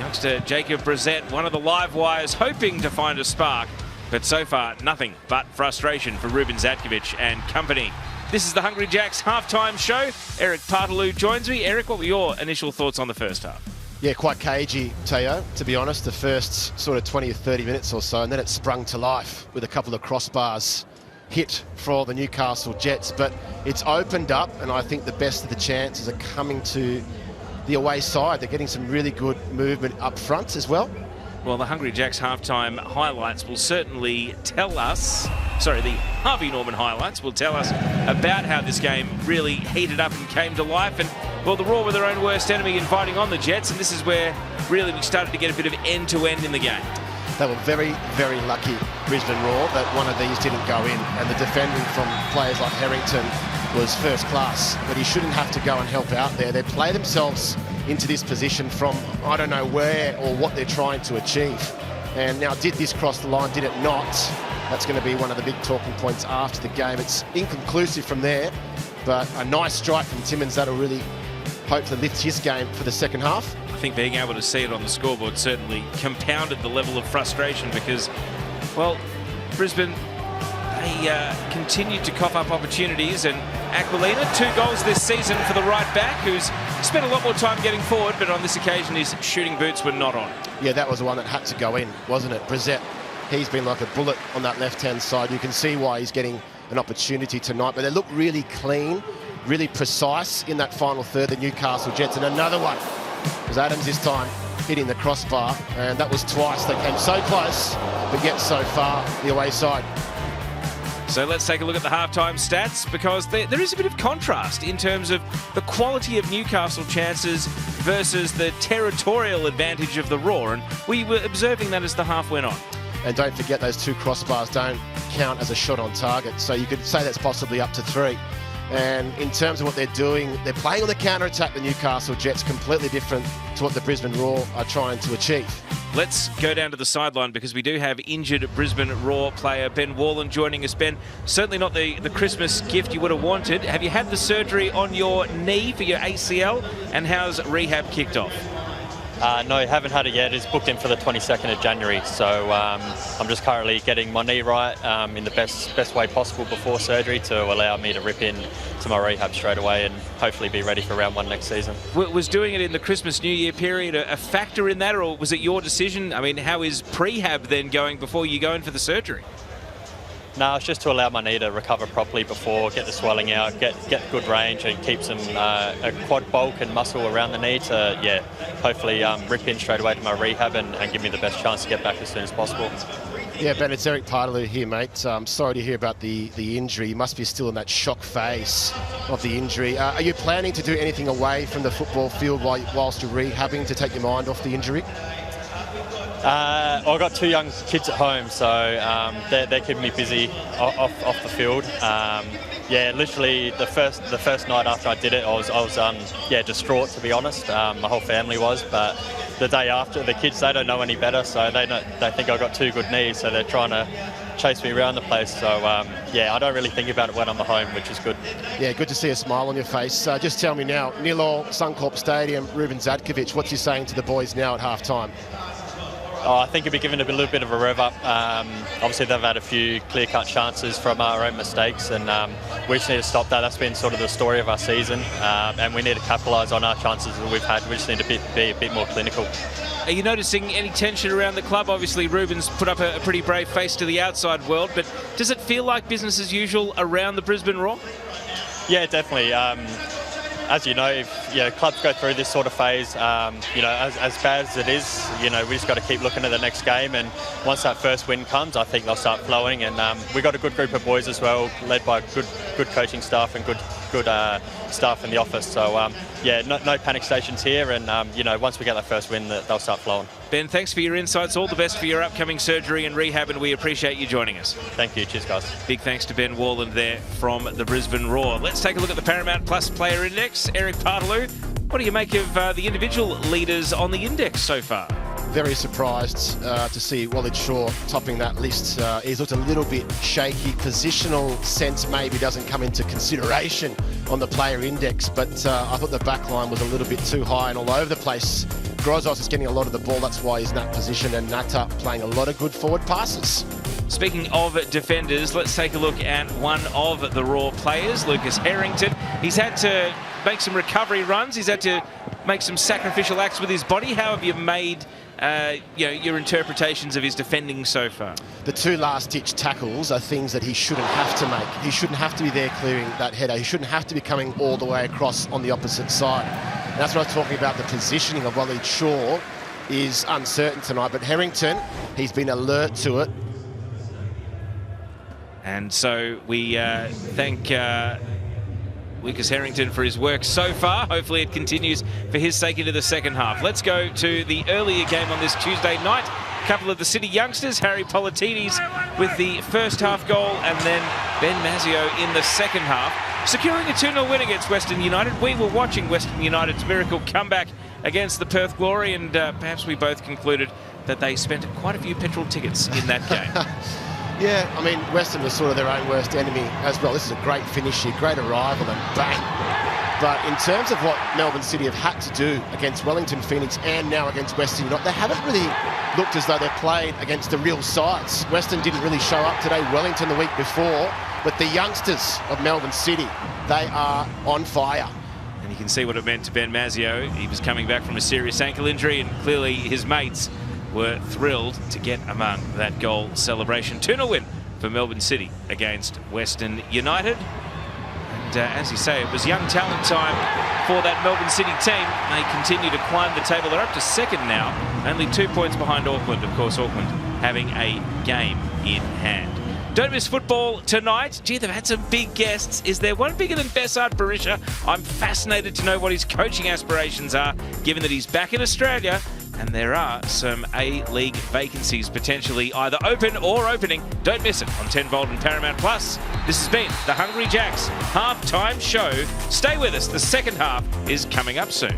Youngster Jacob Brissett, one of the live wires, hoping to find a spark, But so far, nothing but frustration for Ruben Zatkovic and company. This is the Hungry Jacks halftime show. Eric Partaloo joins me. Eric, what were your initial thoughts on the first half? Yeah, quite cagey, Teo, to be honest, the first sort of 20 or 30 minutes or so, and then it sprung to life with a couple of crossbars hit for the Newcastle Jets. But it's opened up, and I think the best of the chances are coming to the away side. They're getting some really good movement up front as well. Well, the Hungry Jacks halftime highlights will certainly tell us, the Harvey Norman highlights will tell us about how this game really heated up and came to life. And, well, the Raw were their own worst enemy inviting on the Jets, and this is where really we started to get a bit of end-to-end in the game. They were very, very lucky, Brisbane Raw, that one of these didn't go in. And the defending from players like Harrington was first class. But he shouldn't have to go and help out there. They play themselves into this position from I don't know where or what they're trying to achieve. And now, did this cross the line? Did it not? That's going to be one of the big talking points after the game. It's inconclusive from there, but a nice strike from Timmins that'll really hopefully lift his game for the second half. I think being able to see it on the scoreboard certainly compounded the level of frustration because, well, Brisbane, they continued to cough up opportunities, and Aquilina, 2 goals this season for the right back, who's spent a lot more time getting forward, but on this occasion his shooting boots were not on. Yeah, that was the one that had to go in, wasn't it? Brissett, he's been like a bullet on that left-hand side. You can see why he's getting an opportunity tonight, but they look really clean, really precise in that final third, the Newcastle Jets. And another one was Adams this time hitting the crossbar, and that was twice. They came so close, but yet so far the away side. So let's take a look at the halftime stats, because there is a bit of contrast in terms of the quality of Newcastle chances versus the territorial advantage of the Raw, and we were observing that as the half went on. And don't forget, those 2 crossbars don't count as a shot on target, so you could say that's possibly up to 3. And in terms of what they're doing, they're playing on the counter-attack, the Newcastle Jets, completely different to what the Brisbane Raw are trying to achieve. Let's go down to the sideline because we do have injured Brisbane Raw player Ben Warland joining us. Ben, certainly not the Christmas gift you would have wanted. Have you had the surgery on your knee for your ACL, and how's rehab kicked off? No, haven't had it yet. It's booked in for the 22nd of January. So I'm just currently getting my knee right in the best way possible before surgery to allow me to rip in to my rehab straight away and hopefully be ready for round 1 next season. Was doing it in the Christmas New Year period a factor in that, or was it your decision? I mean, how is prehab then going before you go in for the surgery? No, it's just to allow my knee to recover properly before, get the swelling out, get good range and keep some a quad bulk and muscle around the knee to, hopefully rip in straight away to my rehab and give me the best chance to get back as soon as possible. Yeah, Ben, it's Eric Partaloo here, mate. I'm sorry to hear about the injury. You must be still in that shock phase of the injury. Are you planning to do anything away from the football field whilst you're rehabbing to take your mind off the injury? I've got 2 young kids at home, so they're keeping me busy off the field. Literally the first night after I did it, I was distraught, to be honest. My whole family was, but the day after, the kids, they don't know any better, so they think I've got 2 good knees, so they're trying to chase me around the place. So I don't really think about it when I'm at home, which is good. Yeah, good to see a smile on your face. Just tell me now, Nilol, Suncorp Stadium, Ruben Zatkovic, what's he saying to the boys now at half-time? I think he'll be given a little bit of a rev up. Obviously, they've had a few clear-cut chances from our own mistakes, and we just need to stop that. That's been sort of the story of our season, and we need to capitalise on our chances that we've had. We just need to be a bit more clinical. Are you noticing any tension around the club? Obviously, Ruben's put up a pretty brave face to the outside world, but does it feel like business as usual around the Brisbane Raw? Yeah, definitely. As you know, if clubs go through this sort of phase, as bad as it is, we just got to keep looking at the next game. And once that first win comes, I think they'll start flowing. And we got a good group of boys as well, led by good coaching staff and good staff in the office. So no panic stations here. And once we get that first win, they'll start flowing. Ben, thanks for your insights. All the best for your upcoming surgery and rehab, and we appreciate you joining us. Thank you. Cheers, guys. Big thanks to Ben Warland there from the Brisbane Raw. Let's take a look at the Paramount Plus Player Index. Eric Partaloo, what do you make of the individual leaders on the index so far? Very surprised to see Walid Shaw topping that list. He's looked a little bit shaky. Positional sense maybe doesn't come into consideration on the player index, but I thought the back line was a little bit too high and all over the place Grozos is getting a lot of the ball. That's why he's in that position, and Nata playing a lot of good forward passes. Speaking of defenders, let's take a look at one of the Raw players, Lucas Harrington. He's had to make some recovery runs. He's had to make some sacrificial acts with his body. How have you made your interpretations of his defending so far? The two last-ditch tackles are things that he shouldn't have to make. He shouldn't have to be there clearing that header. He shouldn't have to be coming all the way across on the opposite side. And that's what I was talking about, the positioning of Waleed Shaw is uncertain tonight. But Harrington, he's been alert to it. And so we thank Lucas Harrington for his work so far. Hopefully it continues for his sake into the second half. Let's go to the earlier game on this Tuesday night. A couple of the City youngsters, Harry Politidis with the first half goal, and then Ben Mazzeo in the second half, securing a 2-0 win against Western United. We were watching Western United's miracle comeback against the Perth Glory, and perhaps we both concluded that they spent quite a few petrol tickets in that game. Yeah, I mean, Western was sort of their own worst enemy as well. This is a great finish here, great arrival, and bang. But in terms of what Melbourne City have had to do against Wellington Phoenix and now against Western United, they haven't really looked as though they've played against the real sides. Western didn't really show up today, Wellington the week before, but the youngsters of Melbourne City, they are on fire. And you can see what it meant to Ben Mazzeo. He was coming back from a serious ankle injury, and clearly his mates were thrilled to get among that goal celebration. 2-0 win for Melbourne City against Western United. And as you say, it was young talent time for that Melbourne City team. They continue to climb the table. They're up to second now, only 2 points behind Auckland. Of course, Auckland having a game in hand. Don't miss football tonight. Gee, they've had some big guests. Is there one bigger than Besart Barisha? I'm fascinated to know what his coaching aspirations are, given that he's back in Australia. And there are some A-League vacancies potentially either open or opening. Don't miss it on 10 Volt and Paramount Plus. This has been the Hungry Jacks halftime show. Stay with us. The second half is coming up soon.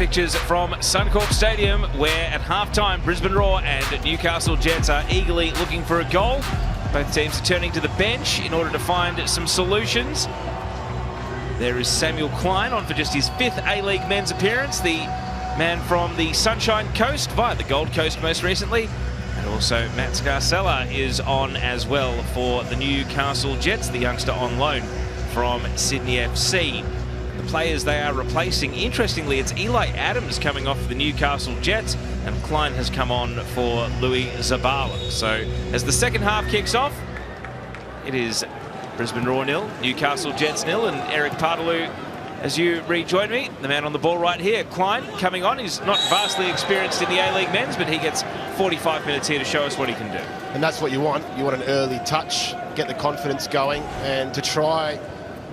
Pictures from Suncorp Stadium, where at half-time Brisbane Roar and Newcastle Jets are eagerly looking for a goal. Both teams are turning to the bench in order to find some solutions. There is Samuel Klein on for just his 5th A-League men's appearance, the man from the Sunshine Coast via the Gold Coast most recently. And also Matt Scarcella is on as well for the Newcastle Jets, the youngster on loan from Sydney FC. The players they are replacing, interestingly, it's Eli Adams coming off the Newcastle Jets, and Klein has come on for Louis Zabala. So as the second half kicks off, it is Brisbane Roar 0, Newcastle Jets 0, and Eric Partaloo, as you rejoin me, the man on the ball right here, Klein coming on. He's not vastly experienced in the A-League men's, but he gets 45 minutes here to show us what he can do. And that's what you want. You want an early touch, get the confidence going, and to try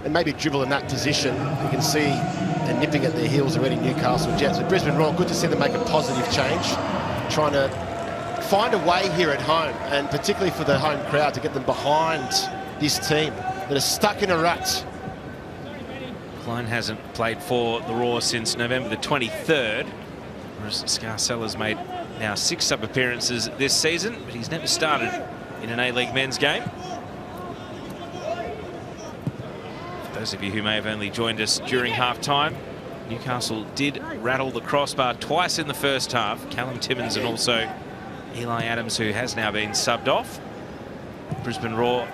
and maybe dribble in that position. You can see they're nipping at their heels already, Newcastle Jets. But Brisbane Roar, good to see them make a positive change, trying to find a way here at home, and particularly for the home crowd, to get them behind this team that are stuck in a rut. Klein hasn't played for the Roar since November the 23rd, whereas Scarcella's made now 6 sub-appearances this season, but he's never started in an A-League men's game. For those of you who may have only joined us during half-time, Newcastle did rattle the crossbar twice in the first half. Callum Timmins and also Eli Adams, who has now been subbed off. Brisbane Roar,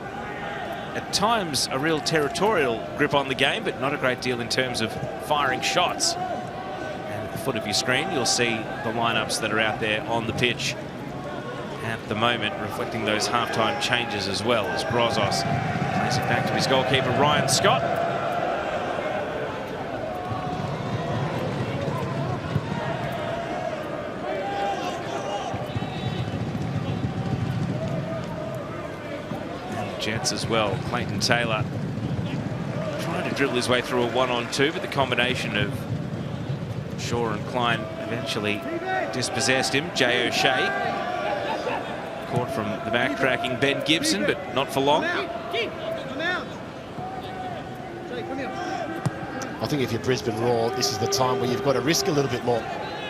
at times, a real territorial grip on the game, but not a great deal in terms of firing shots. And at the foot of your screen, you'll see the lineups that are out there on the pitch at the moment, reflecting those halftime changes as well, as Brozos plays it back to his goalkeeper, Ryan Scott. Jets as well. Clayton Taylor trying to dribble his way through a 1-on-2, but the combination of Shaw and Klein eventually dispossessed him. Jay O'Shea caught from the back, tracking Ben Gibson, but not for long. I think if you're Brisbane Roar, this is the time where you've got to risk a little bit more.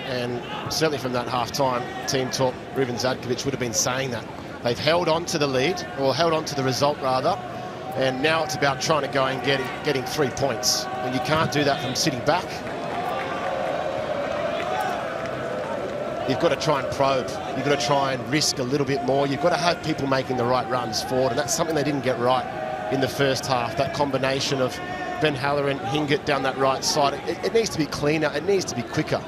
And certainly from that half-time team talk, Ruben Zadkovic would have been saying that. They've held on to the lead, or held on to the result rather, and now it's about trying to go and getting 3 points. And you can't do that from sitting back. You've got to try and probe. You've got to try and risk a little bit more. You've got to have people making the right runs forward, and that's something they didn't get right in the first half. That combination of Ben Halloran, Hingett down that right side, it needs to be cleaner, it needs to be quicker.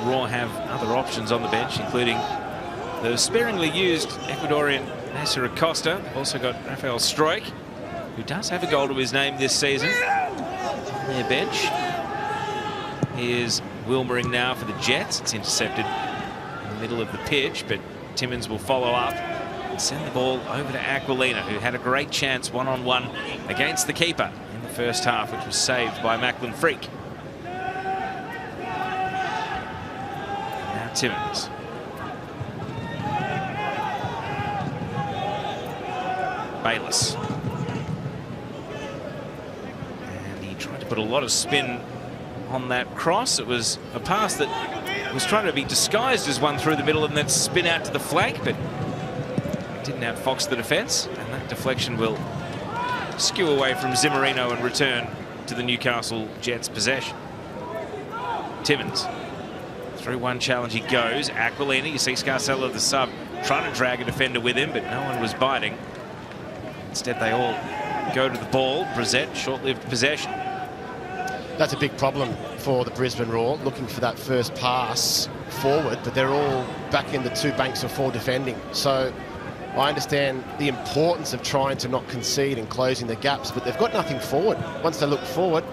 Roar have other options on the bench, including the sparingly used Ecuadorian Nasser Acosta. Also got Rafael Stroik, who does have a goal to his name this season on their bench. Here's Wilmering now for the Jets. It's intercepted in the middle of the pitch, but Timmins will follow up and send the ball over to Aquilina, who had a great chance one-on-one against the keeper in the first half, which was saved by Macklin Freak. Now Timmins. Bayliss. And he tried to put a lot of spin on that cross. It was a pass that was trying to be disguised as one through the middle and then spin out to the flank, but didn't outfox the defence, and that deflection will skew away from Zimmerino and return to the Newcastle Jets' possession. Timmins. Through one challenge he goes. Aquilina, you see Scarcella, the sub, trying to drag a defender with him, but no one was biting. Instead, they all go to the ball. Brissett, short-lived possession. That's a big problem for the Brisbane Roar, looking for that first pass forward, but they're all back in the 2 banks of 4 defending. So I understand the importance of trying to not concede and closing the gaps, but they've got nothing forward. Once they look forward,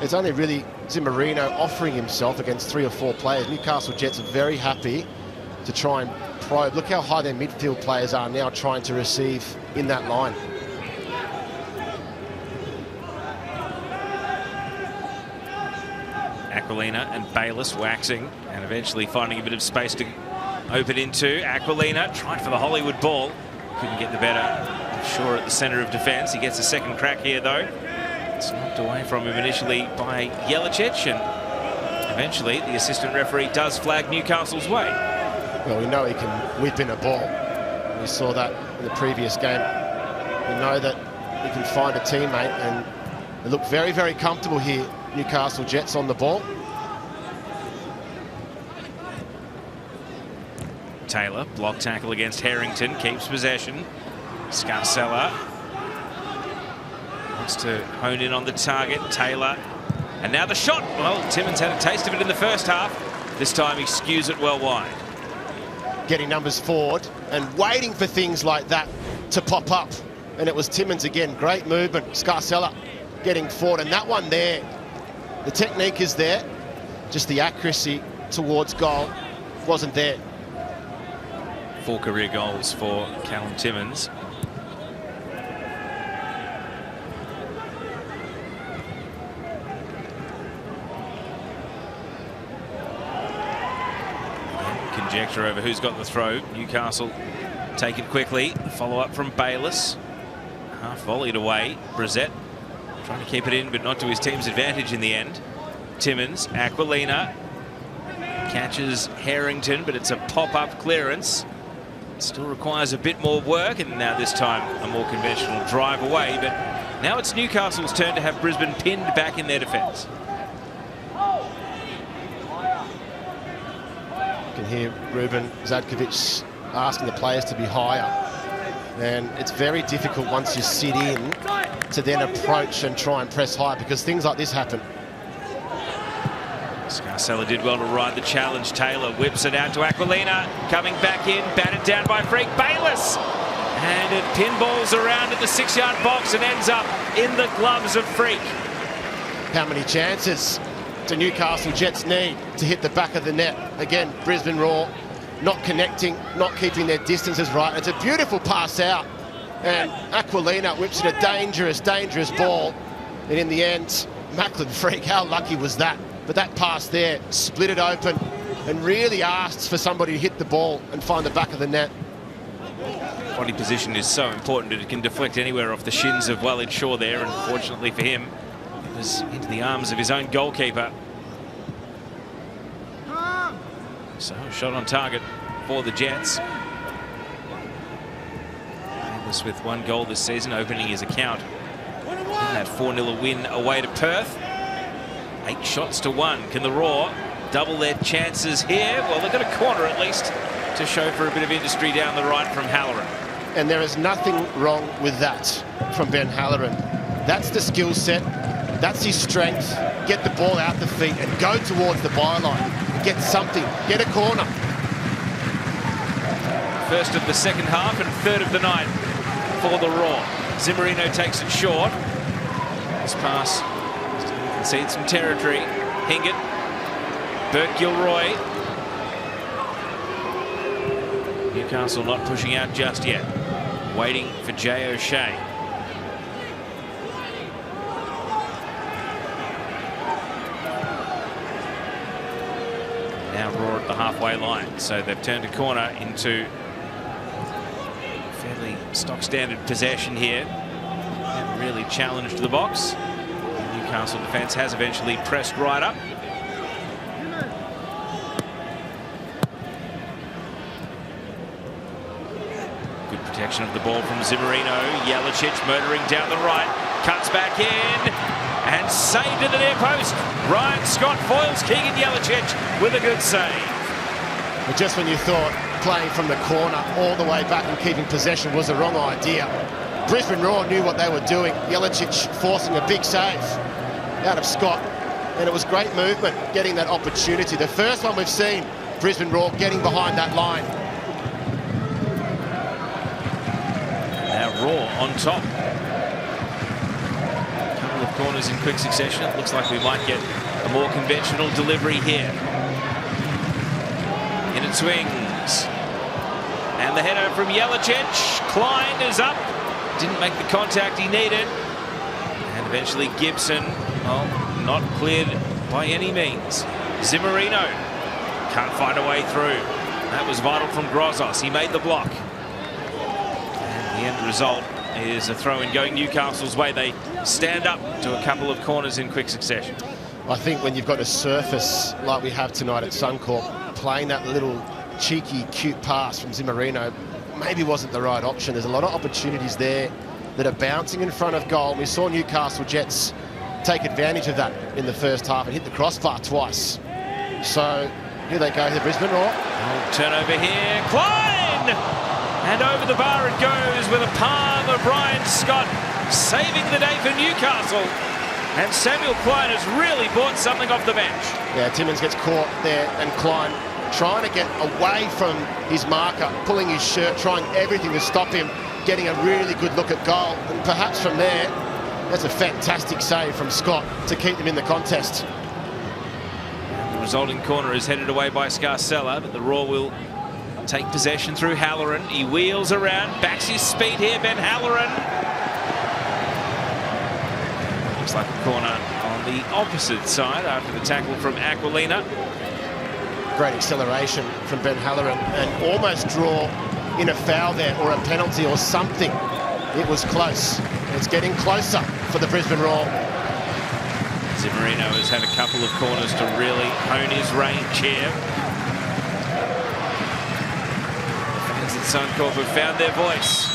it's only really Zimmerino offering himself against 3 or 4 players. Newcastle Jets are very happy to try and probe. Look how high their midfield players are now trying to receive in that line. Aquilina and Bayliss waxing and eventually finding a bit of space to open into. Aquilina tried for the Hollywood ball. Couldn't get the better. Shaw at the centre of defence. He gets a second crack here though. It's knocked away from him initially by Jelicic, and Eventually, the assistant referee does flag Newcastle's way. Well, we know he can whip in a ball. We saw that in the previous game. We know that he can find a teammate, and they look very, very comfortable here. Newcastle Jets on the ball. Taylor, block tackle against Harrington, keeps possession. Scarcella wants to hone in on the target. Taylor, and now the shot. Well, Timmins had a taste of it in the first half. This time he skews it well wide. Getting numbers forward and waiting for things like that to pop up. And it was Timmins again. Great movement. Scarcella getting forward. And that one there, the technique is there. Just the accuracy towards goal wasn't there. 4 career goals for Callum Timmins. Conjecture over who's got the throw. Newcastle take it quickly. Follow up from Bayliss. Half volleyed away. Brissett trying to keep it in, but not to his team's advantage in the end. Timmins, Aquilina catches Harrington, but it's a pop-up clearance. Still requires a bit more work, and now this time a more conventional drive away. But now it's Newcastle's turn to have Brisbane pinned back in their defence. You can hear Ruben Zadkovic asking the players to be higher. And it's very difficult once you sit in to then approach and try and press high, because things like this happen. Scarcella did well to ride the challenge. Taylor whips it out to Aquilina. Coming back in, batted down by Freak Bayliss. And it pinballs around at the 6-yard box and ends up in the gloves of Freak. How many chances do Newcastle Jets need to hit the back of the net? Again, Brisbane Roar not connecting, not keeping their distances right. It's a beautiful pass out. And Aquilina whips it a dangerous, dangerous ball. And in the end, Macklin Freak, how lucky was that? But that pass there split it open and really asks for somebody to hit the ball and find the back of the net. Body position is so important. It can deflect anywhere off the shins of Walid Shaw there, and fortunately for him, it was into the arms of his own goalkeeper. So, shot on target for the Jets. Bayliss with 1 goal this season, opening his account in that 4-0 win away to Perth. 8 shots to 1. Can the Roar double their chances here? Well, they've got a corner at least to show for a bit of industry down the right from Halloran. And there is nothing wrong with that from Ben Halloran. That's the skill set. That's his strength. Get the ball out the feet and go towards the byline. Get something. Get a corner. First of the second half and third of the night for the Roar. Zimmerino takes it short. This pass concedes some territory. Hingett, Bert Gilroy. Newcastle not pushing out just yet. Waiting for Jay O'Shea. Now Roar at the halfway line. So they've turned a corner into fairly stock standard possession here. Haven't really challenged the box. The Newcastle defence has eventually pressed right up. Good protection of the ball from Zimmerino. Jelicic motoring down the right. Cuts back in. And saved at the near post. Ryan Scott foils Keegan Jelicic with a good save. But just when you thought playing from the corner all the way back and keeping possession was the wrong idea, Brisbane Roar knew what they were doing. Jelicic forcing a big save out of Scott. And it was great movement, getting that opportunity. The first one we've seen, Brisbane Roar getting behind that line. Now Roar on top. Couple of corners in quick succession. It looks like we might get a more conventional delivery here. In it swings. And the header from Jelicic. Klein is up. Didn't make the contact he needed. And eventually Gibson, well, not cleared by any means. Zimmerino can't find a way through. That was vital from Grozos. He made the block. And the end result is a throw-in going Newcastle's way. They stand up to a couple of corners in quick succession. I think when you've got a surface like we have tonight at Suncorp, playing that little cheeky, cute pass from Zimmerino maybe wasn't the right option. There's a lot of opportunities there that are bouncing in front of goal. We saw Newcastle Jets take advantage of that in the first half and hit the crossbar twice. So here they go, the Brisbane Roar. Turnover here, Klein! And over the bar it goes with a palm of Brian Scott, saving the day for Newcastle. And Samuel Klein has really brought something off the bench. Yeah, Timmins gets caught there, and Klein trying to get away from his marker, pulling his shirt, trying everything to stop him, getting a really good look at goal. And perhaps from there, that's a fantastic save from Scott to keep them in the contest. The resulting corner is headed away by Scarcella, but the Roar will take possession through Halloran. He wheels around, backs his speed here, Ben Halloran. Looks like a corner on the opposite side after the tackle from Aquilina. Great acceleration from Ben Halloran and almost draw in a foul there or a penalty or something. It was close. It's getting closer for the Brisbane Roar. Zimmerino has had a couple of corners to really hone his range here. The fans at Suncorp have found their voice,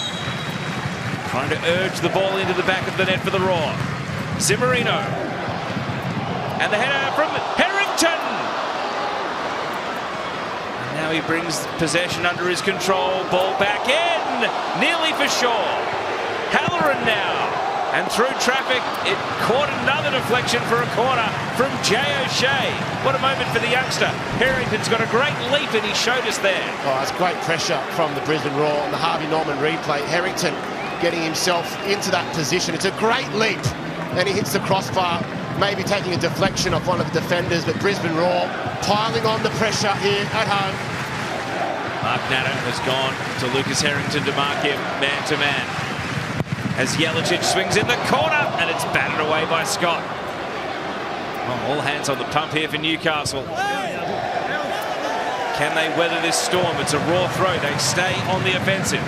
trying to urge the ball into the back of the net for the Roar. Zimmerino. And the header from Harrington. And now he brings possession under his control. Ball back in. Nearly for sure. Halloran now. And through traffic, it caught another deflection for a corner from Jay O'Shea. What a moment for the youngster. Harrington's got a great leap and he showed us there. Oh, it's great pressure from the Brisbane Roar on the Harvey Norman replay. Harrington getting himself into that position. It's a great leap. And he hits the crossbar, maybe taking a deflection off one of the defenders, but Brisbane Roar piling on the pressure here at home. Mark Natter has gone to Lucas Harrington to mark him man-to-man. As Jelicic swings in the corner, and it's batted away by Scott. Oh, all hands on the pump here for Newcastle. Can they weather this storm? It's a Raw throw. They stay on the offensive.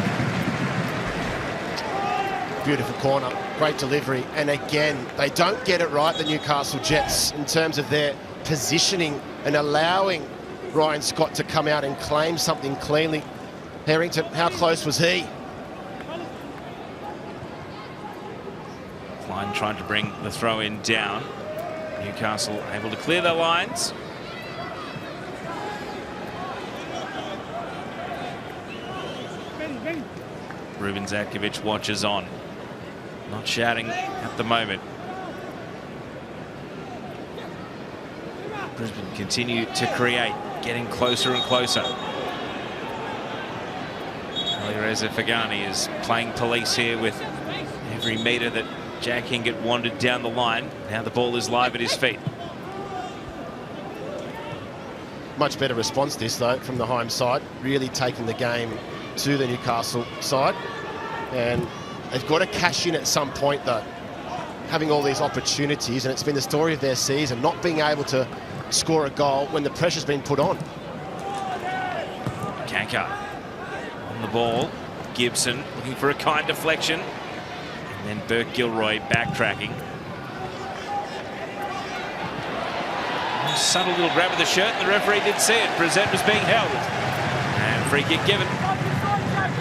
Beautiful corner, great delivery, and again, they don't get it right, the Newcastle Jets, in terms of their positioning and allowing Ryan Scott to come out and claim something cleanly. Harrington, how close was he? Klein trying to bring the throw in down. Newcastle able to clear their lines. Ruben Zatkovic watches on. Not shouting at the moment. Brisbane continue to create, getting closer and closer. Alireza Fagani is playing police here with every metre that Jack Hingett wandered down the line. Now the ball is live at his feet. Much better response this, though, from the home side. Really taking the game to the Newcastle side. And they've got to cash in at some point, though. Having all these opportunities, and it's been the story of their season, not being able to score a goal when the pressure's been put on. Kanka on the ball. Gibson looking for a kind deflection. And then Burke Gilroy backtracking. A subtle little grab of the shirt. The referee did see it. Brissett was being held. And free kick given.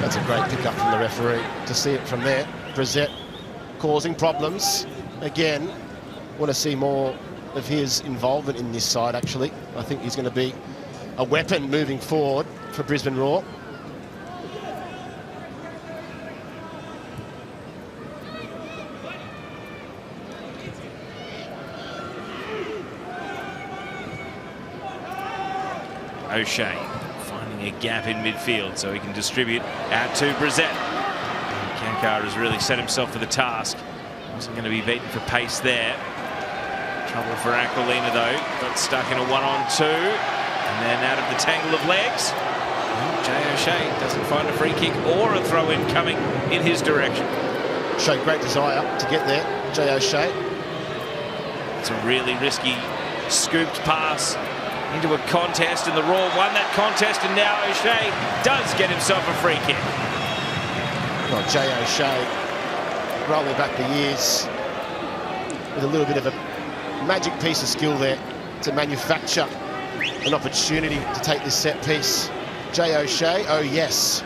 That's a great pick up from the referee to see it from there. Brissett causing problems. Again, want to see more of his involvement in this side, actually. I think he's going to be a weapon moving forward for Brisbane Roar. O'Shea finding a gap in midfield so he can distribute out to Brissett. Kankar has really set himself for the task. Wasn't going to be beaten for pace there. Trouble for Aquilina though. Got stuck in a 1-on-2 and then out of the tangle of legs. Jay O'Shea doesn't find a free kick or a throw-in coming in his direction. Showed great desire to get there, Jay O'Shea. It's a really risky scooped pass into a contest, and the Roar won that contest, and now O'Shea does get himself a free kick. Well, Jay O'Shea rolling back the years with a little bit of a magic piece of skill there to manufacture an opportunity to take this set piece. Jay O'Shea, oh yes.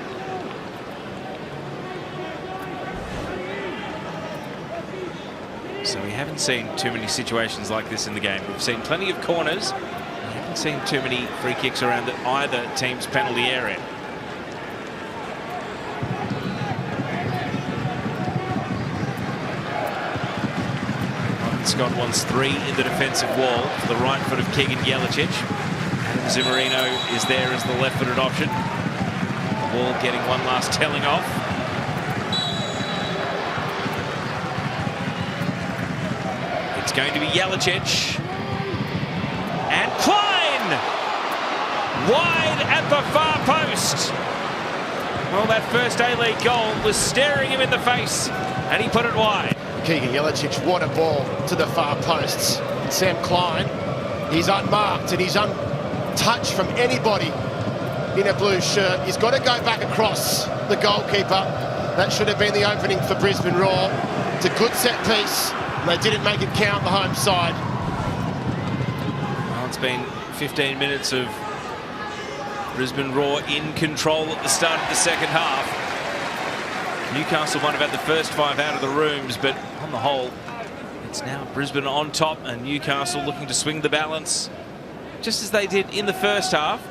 So we haven't seen too many situations like this in the game. We've seen plenty of corners. We haven't seen too many free kicks around either team's penalty area. Scott wants 3 in the defensive wall for the right foot of Keegan Jelicic. Adam Zimmerino is there as the left-footed option. The ball getting one last telling off. It's going to be Jelicic. And Klein! Wide at the far post. Well, that first A-League goal was staring him in the face, and he put it wide. Keegan Jelicic, what a ball to the far posts. Sam Klein, he's unmarked and he's untouched from anybody in a blue shirt. He's got to go back across the goalkeeper. That should have been the opening for Brisbane Roar. It's a good set piece. They didn't make it count, the home side. Well, it's been 15 minutes of Brisbane Roar in control at the start of the second half. Newcastle might have had the first 5 out of the rooms, but on the whole, it's now Brisbane on top and Newcastle looking to swing the balance, just as they did in the first half.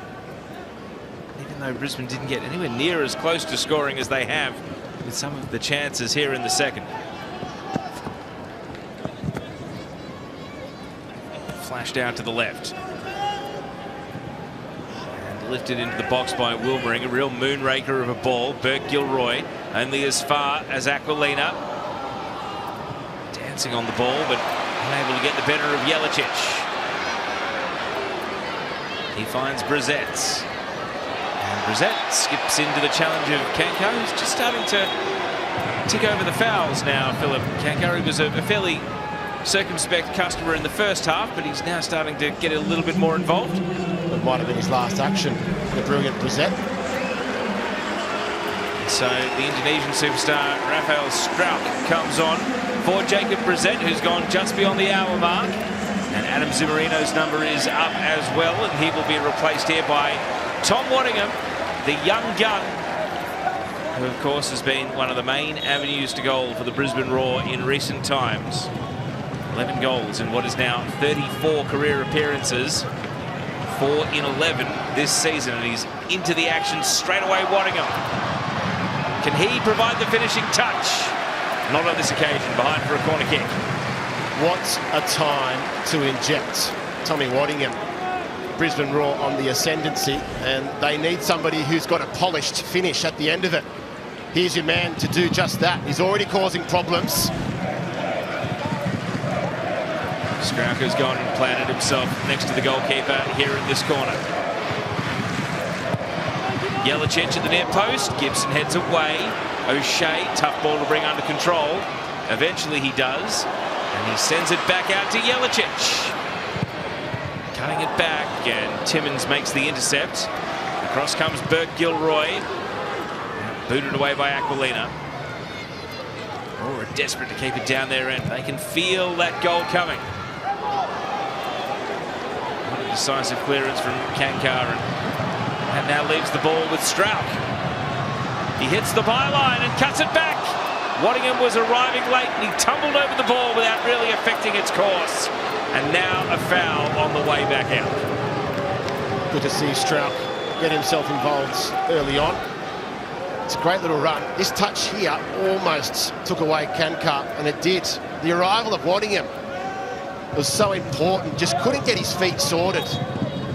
Even though Brisbane didn't get anywhere near as close to scoring as they have with some of the chances here in the second. Flashed out to the left. And lifted into the box by Wilmering, a real moonraker of a ball. Burke Gilroy only as far as Aquilina. Dancing on the ball, but unable to get the better of Jelicic. He finds Brissett. And Brissett skips into the challenge of Kanko, who's just starting to tick over the fouls now, Philip. Kanko was a fairly circumspect customer in the first half, but he's now starting to get a little bit more involved. It might have been his last action, the brilliant Brissett. So the Indonesian superstar Rafael Strauch comes on for Jacob Brissett, who's gone just beyond the hour mark. And Adam Zimmerino's number is up as well, and he will be replaced here by Tom Waddingham, the young gun, who of course has been one of the main avenues to goal for the Brisbane Roar in recent times. 11 goals in what is now 34 career appearances. 4 in 11 this season, and he's into the action straight away. Waddingham. Can he provide the finishing touch? Not on this occasion, behind for a corner kick. What a time to inject Tommy Waddingham. Brisbane Roar on the ascendancy, and they need somebody who's got a polished finish at the end of it. Here's your man to do just that. He's already causing problems. Strauch has gone and planted himself next to the goalkeeper here in this corner. Jelicic at the near post. Gibson heads away. O'Shea, tough ball to bring under control. Eventually he does. And he sends it back out to Jelicic. Cutting it back, and Timmins makes the intercept. Across comes Burke Gilroy. Booted away by Aquilina. Oh, are desperate to keep it down their end. They can feel that goal coming. What a decisive clearance from Kankar, and now leaves the ball with Strauch. He hits the byline and cuts it back. Waddingham was arriving late and he tumbled over the ball without really affecting its course. And now a foul on the way back out. Good to see Strauch get himself involved early on. It's a great little run. This touch here almost took away Kankar, and it did. The arrival of Waddingham was so important, just couldn't get his feet sorted.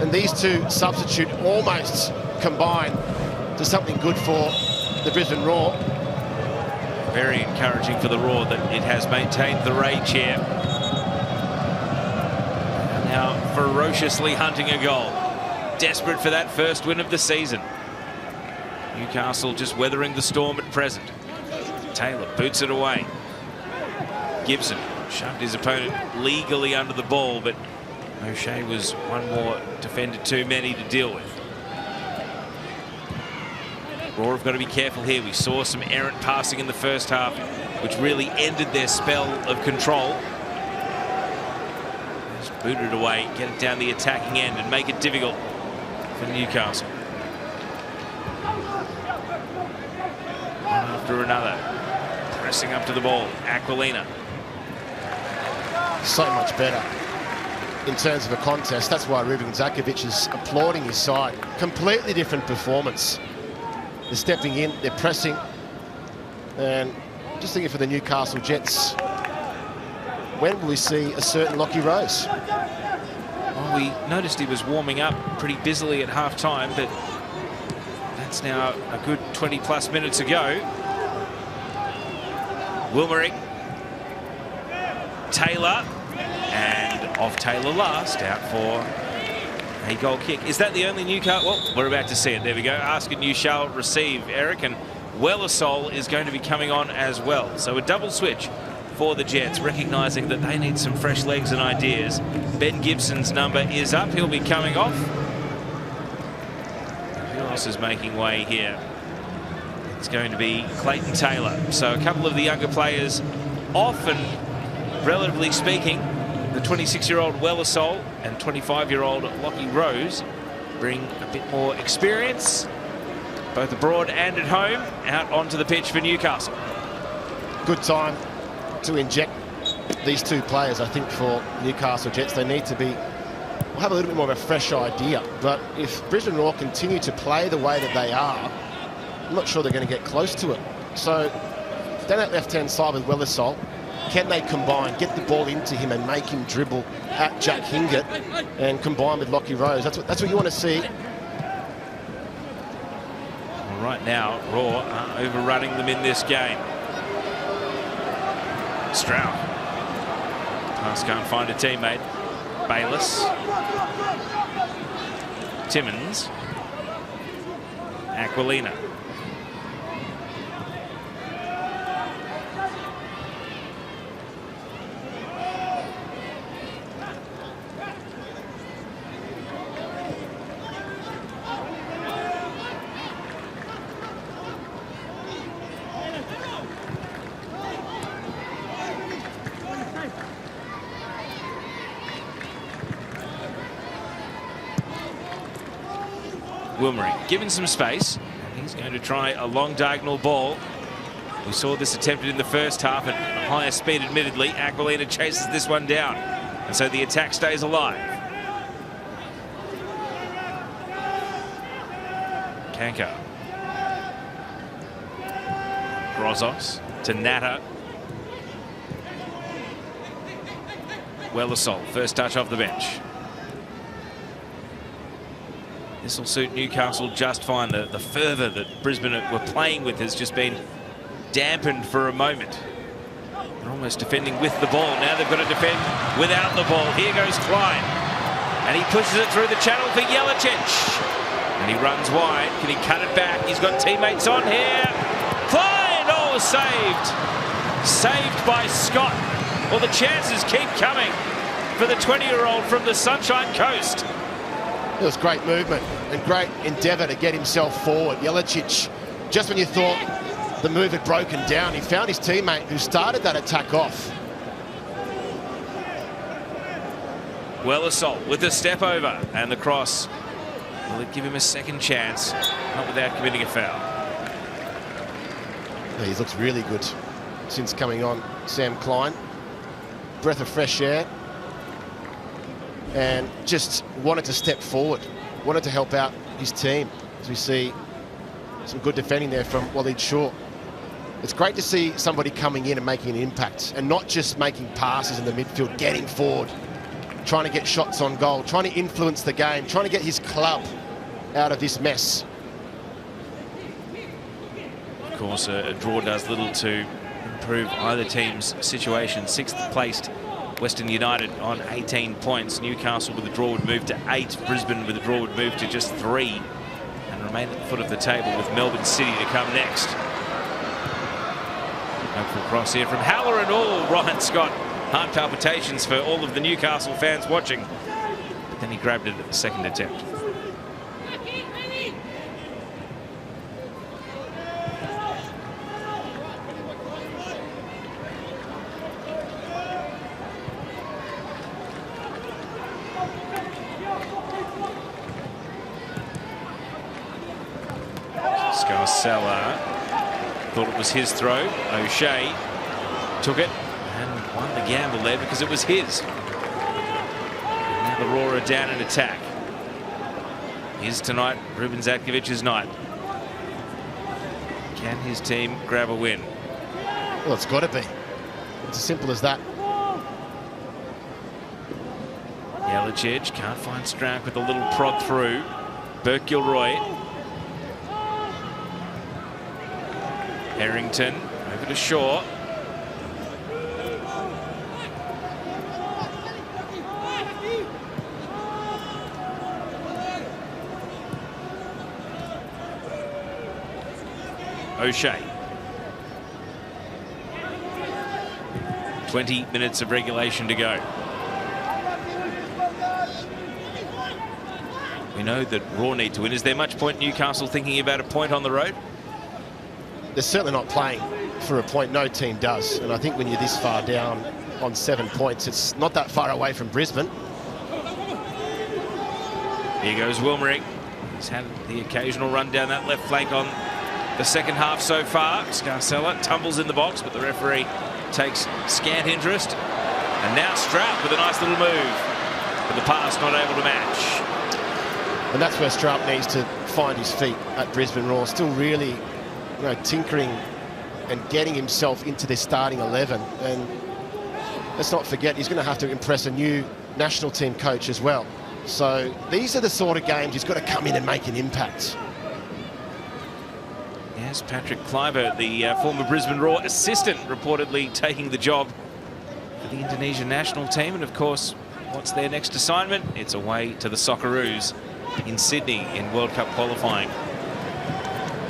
And these two substitute almost combine to something good for the Brisbane Roar. Very encouraging for the Roar that it has maintained the rage here. Now ferociously hunting a goal. Desperate for that first win of the season. Newcastle just weathering the storm at present. Taylor boots it away. Gibson shoved his opponent legally under the ball, but O'Shea was one more defender too many to deal with. Roar have got to be careful here. We saw some errant passing in the first half, which really ended their spell of control. boot it away, get it down the attacking end and make it difficult for Newcastle. One after another. Pressing up to the ball. Aquilina. So much better in terms of a contest. That's why Ruben Zakovic is applauding his side. Completely different performance. They're stepping in, they're pressing. And just thinking for the Newcastle Jets, when will we see a certain Lockie Rose? Well, we noticed he was warming up pretty busily at half-time, but that's now a good 20-plus minutes ago. Wilmerick. Taylor. And off Taylor last, out for a goal kick. Is that the only Newcastle? Well, we're about to see it. There we go. Askin you shall receive, Eric. And Wellersol is going to be coming on as well. So a double switch for the Jets, recognising that they need some fresh legs and ideas. Ben Gibson's number is up. He'll be coming off. Who else is making way here? It's going to be Clayton Taylor. So a couple of the younger players off, and relatively speaking, the 26-year-old Wellersol and 25-year-old Lockie Rose bring a bit more experience, both abroad and at home, out onto the pitch for Newcastle. Good time to inject these two players, I think, for Newcastle Jets. They need to have a little bit more of a fresh idea. But if Brisbane Roar continue to play the way that they are, I'm not sure they're going to get close to it. So down that left-hand side with Wellersol, can they combine, get the ball into him and make him dribble at Jack Hingett and combine with Lockie Rose? That's what you want to see. Well, right now, Roar are overrunning them in this game. Stroud. Pass can't find a teammate. Bayliss. Timmins. Aquilina. Wilmering given some space. He's going to try a long diagonal ball. We saw this attempted in the first half at higher speed, admittedly. Aquilina chases this one down, and so the attack stays alive. Kanka. Grozos to Natta. Wellersol, first touch off the bench. This will suit Newcastle just fine. The fervour that Brisbane were playing with has just been dampened for a moment. They're almost defending with the ball. Now they've got to defend without the ball. Here goes Klein. And he pushes it through the channel for Jelicic. And he runs wide. Can he cut it back? He's got teammates on here. Klein! Oh, saved. Saved by Scott. Well, the chances keep coming for the 20-year-old from the Sunshine Coast. It was great movement and great endeavour to get himself forward. Jelicic, just when you thought the move had broken down, he found his teammate who started that attack off. Wellersol with the step over and the cross. Will it give him a second chance? Not without committing a foul. Yeah, he looks really good since coming on, Sam Klein. Breath of fresh air. And just wanted to step forward, wanted to help out his team, as we see some good defending there from Waleed Shaw. It's great to see somebody coming in and making an impact, and not just making passes in the midfield, getting forward, trying to get shots on goal, trying to influence the game, trying to get his club out of this mess. Of course, a draw does little to improve either team's situation. Sixth placed Western United on 18 points. Newcastle with a draw would move to 8. Brisbane with a draw would move to just 3 and remain at the foot of the table with Melbourne City to come next. Hopeful cross here from Haller and all. Ryan Scott. Heart palpitations for all of the Newcastle fans watching. But then he grabbed it at the second attempt. Scarcella thought it was his throw. O'Shea took it and won the gamble there because it was his. And now the Roar are down in attack. Is tonight Ruben Zatkovic's night? Can his team grab a win? Well, it's got to be. It's as simple as that. Jelicic can't find Stroud with a little prod through. Burke-Gilroy. Harrington over to Shaw. O'Shea. 20 minutes of regulation to go. We know that Raw need to win. Is there much point Newcastle thinking about a point on the road? They're certainly not playing for a point. No team does. And I think when you're this far down on 7 points, it's not that far away from Brisbane. Here goes Wilmering. He's had the occasional run down that left flank on the second half so far. Scarcella tumbles in the box, but the referee takes scant interest. And now Stroud with a nice little move. But the pass not able to match. And that's where Stroud needs to find his feet at Brisbane Roar. Still really, tinkering and getting himself into their starting 11. And let's not forget, he's going to have to impress a new national team coach as well. So these are the sort of games he's got to come in and make an impact. Yes, Patrick Kluivert, the former Brisbane Roar assistant, reportedly taking the job for the Indonesian national team. And of course, what's their next assignment? It's away to the Socceroos in Sydney in World Cup qualifying.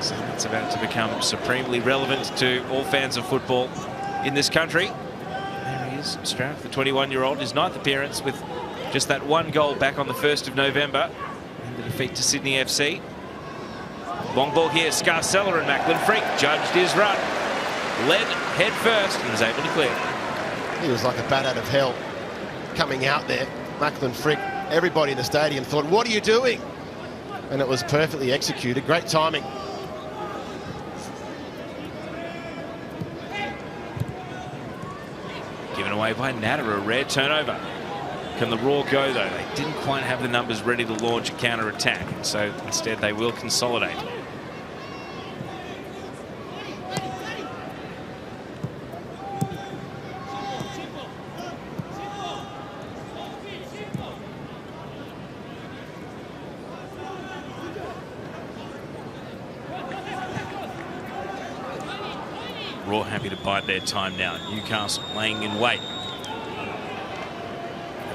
So that's about to become supremely relevant to all fans of football in this country. There he is, Stroud, the 21-year-old, his 9th appearance with just that one goal back on the 1st of November and the defeat to Sydney FC. Long ball here, Scarcella and Macklin Freak judged his run. Led head first and was able to clear. He was like a bat out of hell coming out there. Macklin Frick, everybody in the stadium thought, what are you doing? And it was perfectly executed. Great timing. Given away by Natter, a rare turnover. Can the Raw go, though? They didn't quite have the numbers ready to launch a counter-attack, so instead they will consolidate. Raw happy to bide their time now. Newcastle laying in wait. They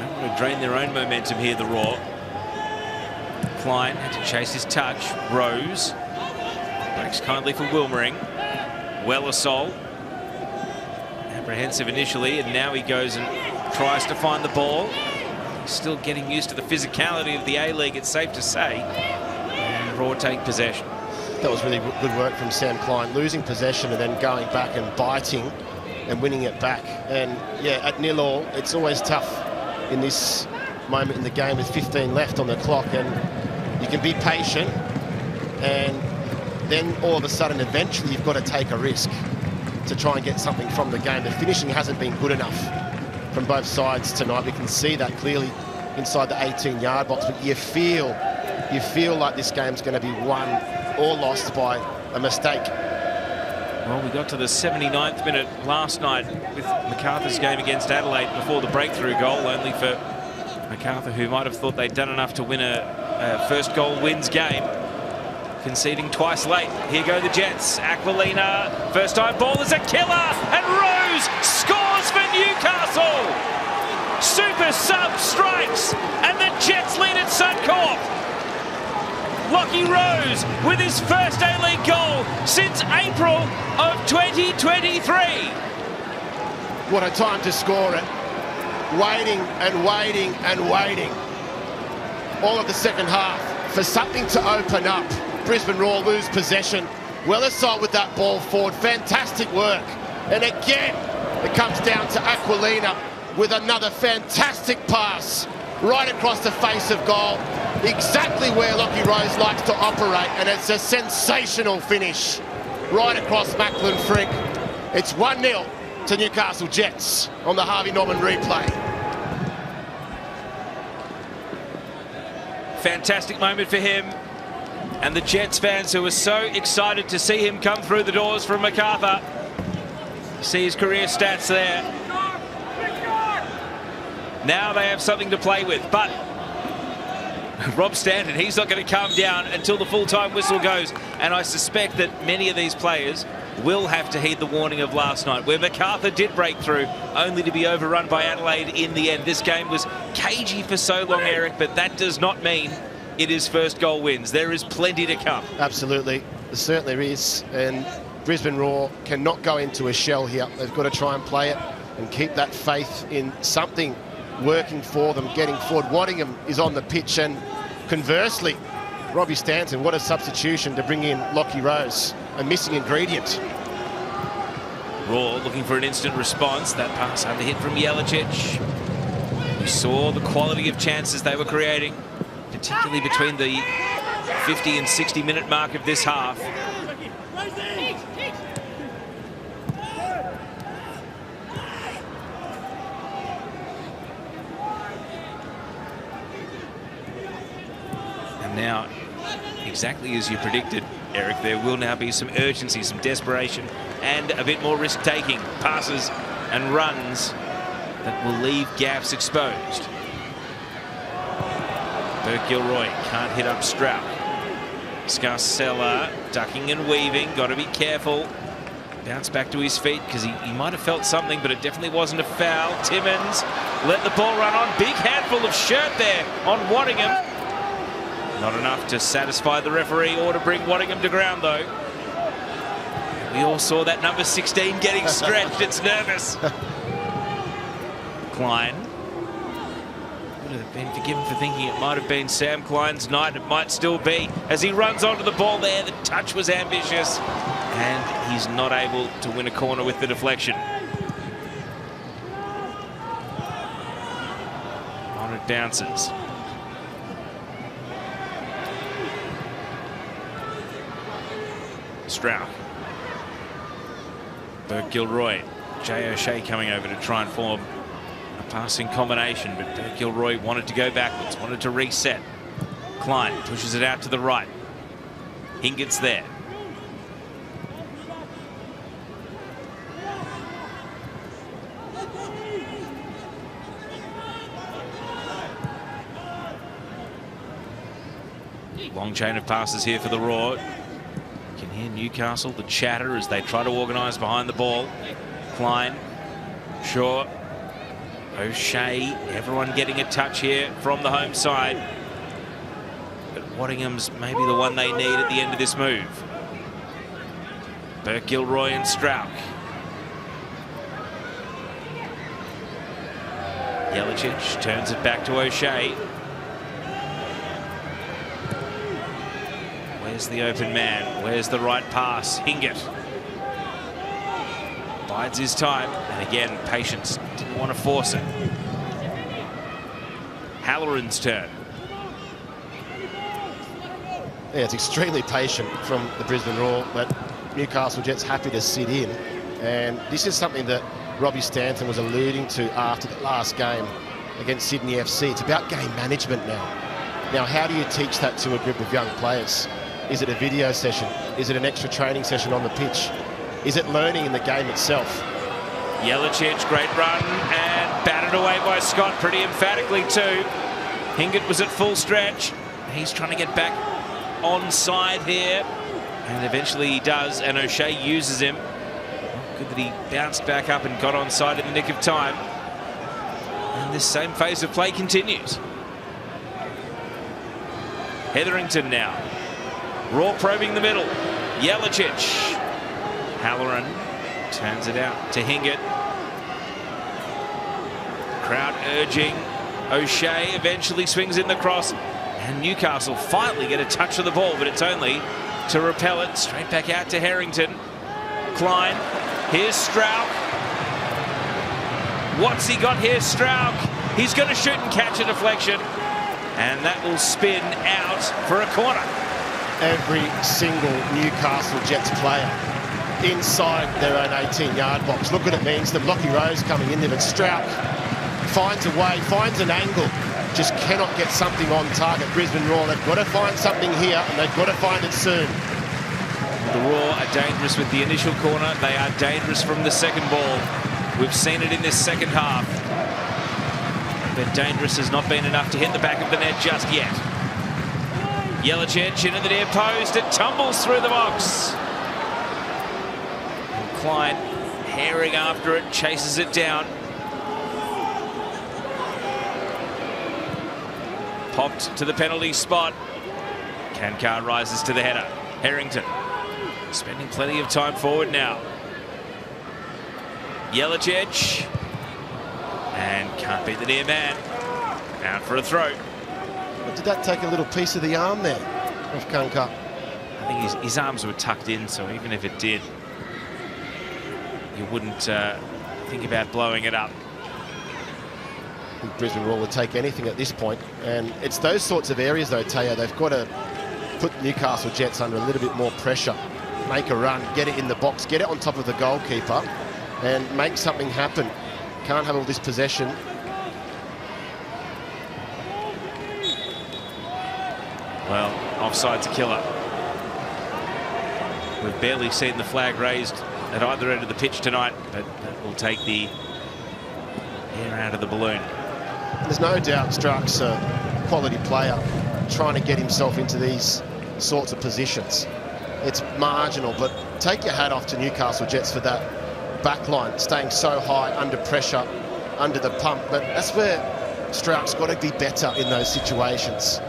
don't want to drain their own momentum here, the Raw. Klein had to chase his touch. Rose breaks kindly for Wilmering. Wellersol apprehensive initially, and now he goes and tries to find the ball. He's still getting used to the physicality of the A-League, it's safe to say. And Raw take possession. That was really good work from Sam Klein, losing possession and then going back and biting and winning it back. And yeah, at 0-0, it's always tough in this moment in the game with 15 left on the clock, and you can be patient, and then all of a sudden eventually you've got to take a risk to try and get something from the game. The finishing hasn't been good enough from both sides tonight. We can see that clearly inside the 18-yard box, but you feel like this game's going to be won or lost by a mistake. Well, we got to the 79th minute last night with MacArthur's game against Adelaide before the breakthrough goal, only for MacArthur, who might have thought they'd done enough to win a first goal wins game, conceding twice late. Here go the Jets. Aquilina, first time ball is a killer, and Rose scores for Newcastle. Super sub strikes, and the Jets lead at Suncorp. Lockie Rose with his first A-League goal since April of 2023. What a time to score it. Waiting and waiting and waiting. All of the second half for something to open up. Brisbane Roar lose possession. Wellersol with that ball forward. Fantastic work. And again, it comes down to Aquilina with another fantastic pass right across the face of goal. exactly where Lockie Rose likes to operate, and it's a sensational finish right across Macklin Frick. It's 1-0 to Newcastle Jets on the Harvey Norman replay. Fantastic moment for him and the Jets fans who were so excited to see him come through the doors from MacArthur. See his career stats there. Now they have something to play with, but Rob Stanton, he's not going to calm down until the full-time whistle goes, and I suspect that many of these players will have to heed the warning of last night, where MacArthur did break through, only to be overrun by Adelaide in the end. This game was cagey for so long, Eric, but that does not mean it is first goal wins. There is plenty to come. Absolutely, there certainly is, and Brisbane Roar cannot go into a shell here. They've got to try and play it and keep that faith in something working for them, getting forward. Waddingham is on the pitch, and conversely, Robbie Stanton, what a substitution to bring in Lockie Rose, a missing ingredient. Roar looking for an instant response. That pass under hit from Jelicic. We saw the quality of chances they were creating, particularly between the 50 and 60-minute mark of this half. And now, exactly as you predicted, Eric, there will now be some urgency, some desperation, and a bit more risk-taking. Passes and runs that will leave gaps exposed. Burke-Gilroy can't hit up Stroud. Scarcella ducking and weaving, got to be careful. Bounce back to his feet because he might have felt something, but it definitely wasn't a foul. Timmins let the ball run on. Big handful of shirt there on Waddingham. Not enough to satisfy the referee or to bring Waddingham to ground, though. We all saw that number 16 getting stretched. It's nervous. Klein would have been forgiven for thinking it might have been Sam Klein's night. It might still be. As he runs onto the ball there, the touch was ambitious, and he's not able to win a corner with the deflection. On it bounces. Stroud. Burke-Gilroy. Jay O'Shea coming over to try and form a passing combination, but Burke-Gilroy wanted to go backwards, wanted to reset. Klein pushes it out to the right. Hingett's there. Long chain of passes here for the Roar. You can hear Newcastle, the chatter as they try to organise behind the ball. Klein, Shaw, O'Shea, everyone getting a touch here from the home side. But Waddingham's maybe the one they need at the end of this move. Burke-Gilroy and Strauch. Jelicic turns it back to O'Shea. Where's the open man? Where's the right pass? Hingett bides his time, and again, patience. Didn't want to force it. Halloran's turn. Yeah, it's extremely patient from the Brisbane Roar, but Newcastle Jets happy to sit in. And this is something that Robbie Stanton was alluding to after the last game against Sydney FC. It's about game management now. Now, how do you teach that to a group of young players? Is it a video session? Is it an extra training session on the pitch? Is it learning in the game itself? Jelicic, great run, and batted away by Scott pretty emphatically too. Hingett was at full stretch. He's trying to get back onside here, and eventually he does, and O'Shea uses him. Good that he bounced back up and got onside in the nick of time. And this same phase of play continues. Hetherington now. Raw probing the middle. Jelicic. Halloran turns it out to Hingett. Crowd urging. O'Shea eventually swings in the cross. And Newcastle finally get a touch of the ball, but it's only to repel it. Straight back out to Harrington. Klein. Here's Strauch. What's he got here, Strauch? He's going to shoot and catch a deflection. And that will spin out for a corner. Every single Newcastle Jets player inside their own 18-yard box. Look what it means. The Lockie Rose coming in there, but Strout finds a way, finds an angle, just cannot get something on target. Brisbane Roar, they've got to find something here, and they've got to find it soon. The Roar are dangerous with the initial corner. They are dangerous from the second ball. We've seen it in this second half. But dangerous has not been enough to hit the back of the net just yet. Yelich into the near post. It tumbles through the box. And Klein herring after it, chases it down. Popped to the penalty spot. Kankar rises to the header. Harrington spending plenty of time forward now. Yelich. And can't beat the near man. Out for a throw. But did that take a little piece of the arm there of Kankar? I think his arms were tucked in, so even if it did, you wouldn't think about blowing it up. I think Brisbane Roar would take anything at this point. And it's those sorts of areas, though, Teo, they've got to put Newcastle Jets under a little bit more pressure. Make a run, get it in the box, get it on top of the goalkeeper, and make something happen. Can't have all this possession. Well, offside's a killer. We've barely seen the flag raised at either end of the pitch tonight, but that will take the air out of the balloon. There's no doubt Struck's a quality player trying to get himself into these sorts of positions. It's marginal, but take your hat off to Newcastle Jets for that backline, staying so high, under pressure, under the pump. But that's where Strout's got to be better in those situations.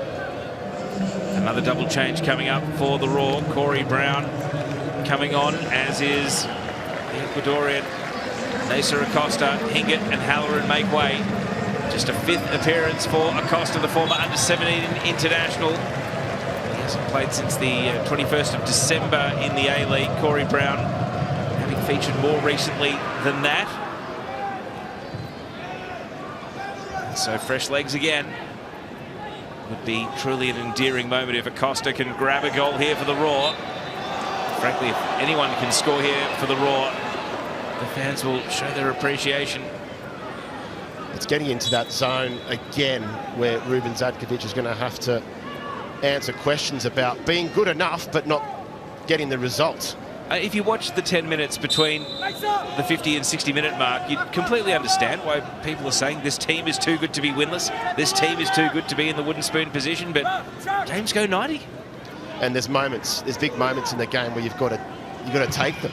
Another double change coming up for the Roar. Corey Brown coming on, as is the Ecuadorian Nasser Acosta. Hingett and Halloran make way. Just a 5th appearance for Acosta, the former under-17 international. He hasn't played since the 21st of December in the A-League. Corey Brown having featured more recently than that. And so fresh legs again. Would be truly an endearing moment if Acosta can grab a goal here for the Roar. Frankly, if anyone can score here for the Roar, the fans will show their appreciation. It's getting into that zone again where Ruben Zadkovic is going to have to answer questions about being good enough but not getting the result. If you watch the 10 minutes between the 50 and 60-minute mark, you'd completely understand why people are saying this team is too good to be winless. This team is too good to be in the wooden spoon position, but games go 90. And there's moments, there's big moments in the game where you've got to take them.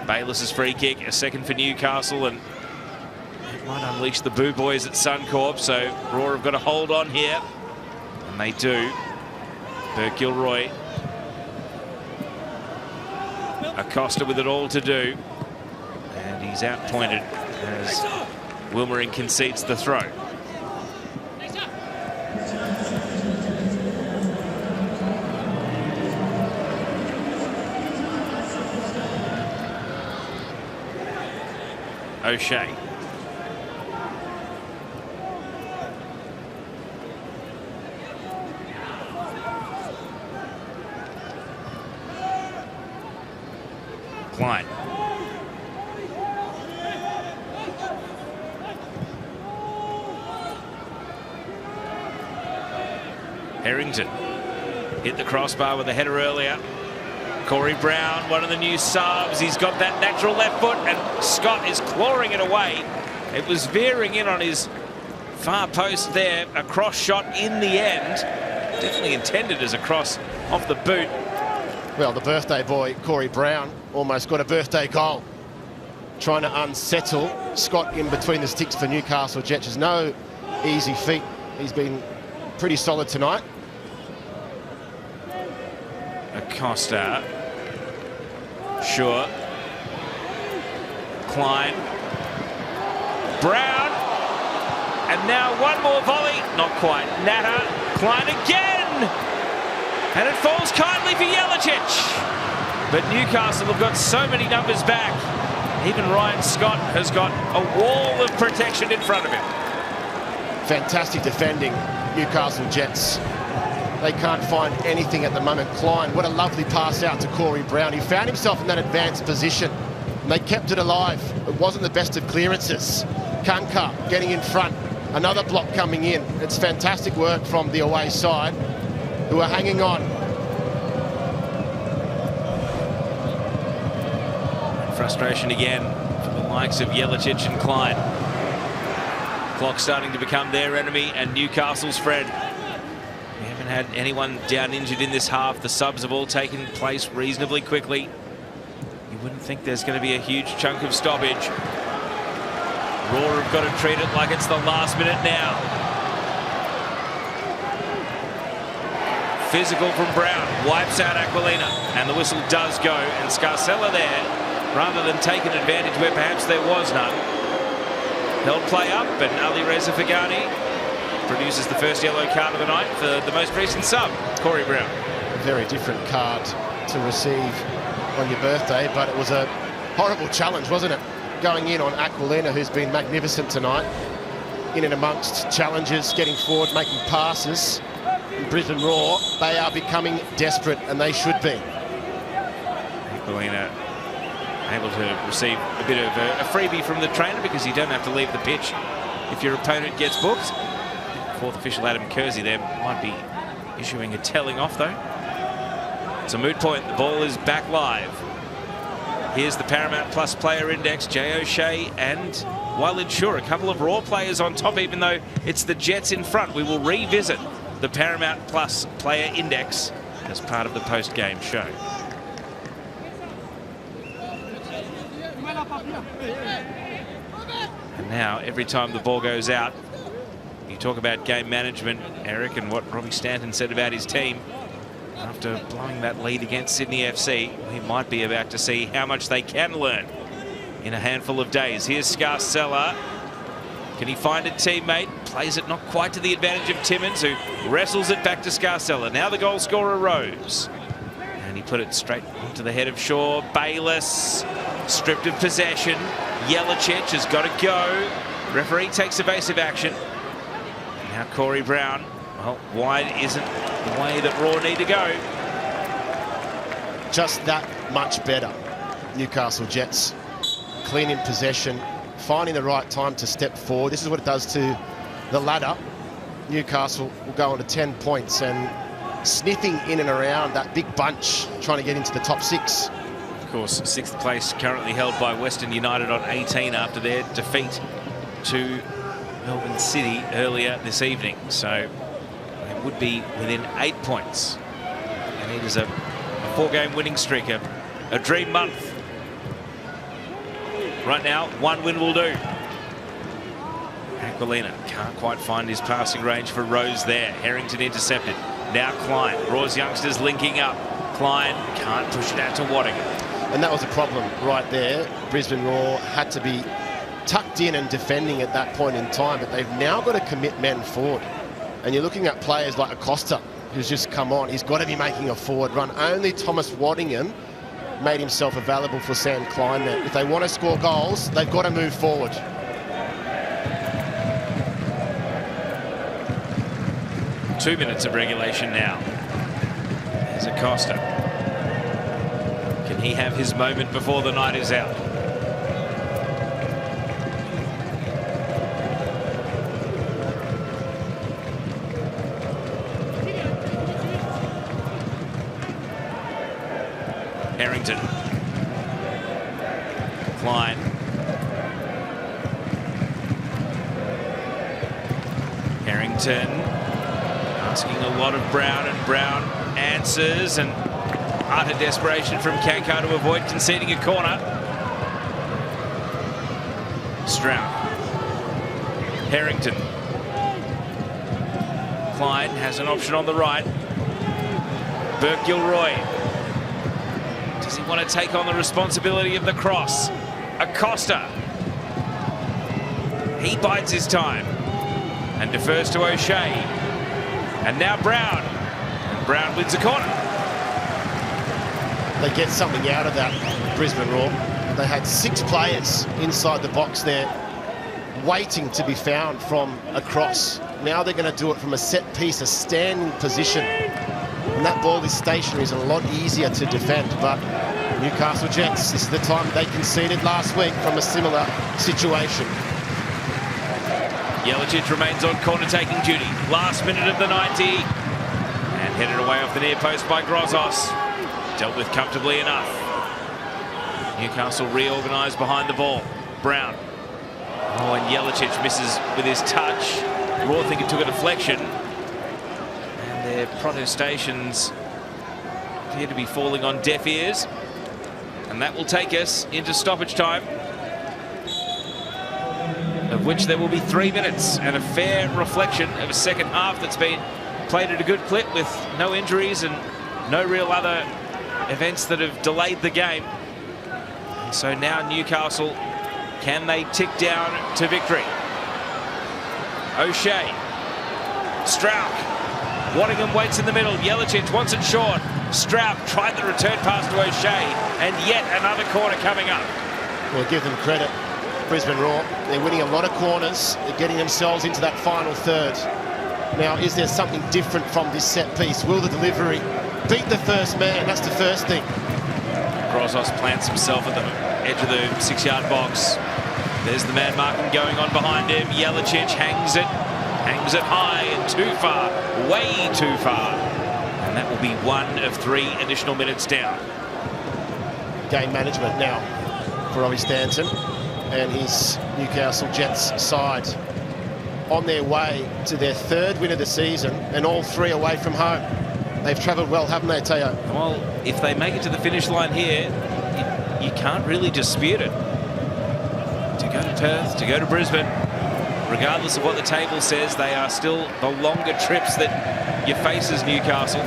Bayliss's free kick, a second for Newcastle, and it might unleash the Boo Boys at Suncorp, so Roar have got to hold on here, and they do. Burke Gilroy. Acosta with it all to do, and he's outpointed as Wilmering concedes the throw. O'Shea. Klein. Harrington hit the crossbar with a header earlier. Corey Brown, one of the new subs. He's got that natural left foot, and Scott is clawing it away. It was veering in on his far post there. A cross shot in the end. Definitely intended as a cross off the boot. Well, the birthday boy, Corey Brown, almost got a birthday goal. Trying to unsettle Scott in between the sticks for Newcastle Jets. Is no easy feat. He's been pretty solid tonight. Acosta. Sure. Klein. Brown. And now one more volley. Not quite. Natter. Klein again. And it falls kindly for Yelich. But Newcastle have got so many numbers back. Even Ryan Scott has got a wall of protection in front of him. Fantastic defending Newcastle Jets. They can't find anything at the moment. Klein, what a lovely pass out to Corey Brown. He found himself in that advanced position, and they kept it alive. It wasn't the best of clearances. Kanka getting in front. Another block coming in. It's fantastic work from the away side, who are hanging on. Frustration again for the likes of Jelacic and Klein. Clock starting to become their enemy and Newcastle's friend. We haven't had anyone down injured in this half. The subs have all taken place reasonably quickly. You wouldn't think there's going to be a huge chunk of stoppage. Raw have got to treat it like it's the last minute now. Physical from Brown, wipes out Aquilina, and the whistle does go, and Scarcella there, rather than take an advantage where perhaps there was none, held play up, and Ali Reza Fagani produces the first yellow card of the night for the most recent sub, Corey Brown. A very different card to receive on your birthday, but it was a horrible challenge, wasn't it? Going in on Aquilina, who's been magnificent tonight, in and amongst challenges, getting forward, making passes. In Brisbane Roar, they are becoming desperate, and they should be. Aquilina able to receive a bit of a freebie from the trainer because you don't have to leave the pitch if your opponent gets booked. Fourth official Adam Kersey there might be issuing a telling off though. It's a moot point. The ball is back live. Here's the Paramount Plus player index. Jay O'Shea and Wailid Shur, a couple of Raw players on top, even though it's the Jets in front. We will revisit the Paramount Plus player index as part of the post-game show. And now, every time the ball goes out, you talk about game management, Eric, and what Robbie Stanton said about his team. After blowing that lead against Sydney FC, we might be about to see how much they can learn in a handful of days. Here's Scarcella. Can he find a teammate? Plays it not quite to the advantage of Timmins, who wrestles it back to Scarcella. Now the goal scorer Rose. And he put it straight into the head of Shaw. Bayless, stripped of possession. Jelacic has got to go. Referee takes evasive action. Now Corey Brown. Well, wide isn't the way that Raw need to go. Just that much better. Newcastle Jets clean in possession, finding the right time to step forward. This is what it does to the ladder. Newcastle will go on to 10 points and sniffing in and around that big bunch, trying to get into the top 6. Of course, 6th place currently held by Western United on 18 after their defeat to Melbourne City earlier this evening. So it would be within 8 points. And it is a 4-game winning streak, a dream month. Right now, 1 win will do. Aquilina can't quite find his passing range for Rose there. Harrington intercepted. Now Klein. Raw's youngsters linking up. Klein can't push it out to Waddingham. And that was a problem right there. Brisbane Raw had to be tucked in and defending at that point in time, but they've now got to commit men forward. And you're looking at players like Acosta, who's just come on. He's got to be making a forward run. Only Thomas Waddingham made himself available for Sam Klein there. If they want to score goals, they've got to move forward. Two minutes of regulation now. There's Acosta. Can he have his moment before the night is out? Harrington. Klein. Harrington asking a lot of Brown, and Brown answers, and utter desperation from Kanka to avoid conceding a corner. Stroud. Harrington. Klein has an option on the right. Burke-Gilroy. Does he want to take on the responsibility of the cross? Acosta. He bides his time and defers to O'Shea. And now Brown. And Brown wins a corner. They get something out of that, Brisbane Raw. They had 6 players inside the box there waiting to be found from a cross. Now they're going to do it from a set piece, a standing position. And that ball is stationary, is a lot easier to defend. But Newcastle Jets, this is the time they conceded last week from a similar situation. Jelicic remains on corner taking duty. Last minute of the 90. And headed away off the near post by Grozos. Dealt with comfortably enough. Newcastle reorganised behind the ball. Brown. Oh, and Jelicic misses with his touch. Raw think it took a deflection. And their protestations appear to be falling on deaf ears. And that will take us into stoppage time, of which there will be 3 minutes, and a fair reflection of a second half that's been played at a good clip with no injuries and no real other events that have delayed the game. And so now Newcastle, can they tick down to victory? O'Shea. Strauch. Waddingham waits in the middle. Jelicic wants it short. Strauch tried the return pass to O'Shea, and yet another corner coming up. We'll give them credit. Brisbane Roar, they're winning a lot of corners. They're getting themselves into that final third. Now, is there something different from this set piece? Will the delivery beat the first man? That's the first thing. Grozos plants himself at the edge of the 6-yard box. There's the man marking going on behind him. Jelicic hangs it high and too far, way too far. And that will be 1 of 3 additional minutes down. Game management now for Robbie Stanton and his Newcastle Jets side, on their way to their 3rd win of the season, and all 3 away from home. They've travelled well, haven't they, Teo? Well, if they make it to the finish line here, you can't really dispute it. To go to Perth, to go to Brisbane, regardless of what the table says, they are still the longer trips that you face as Newcastle.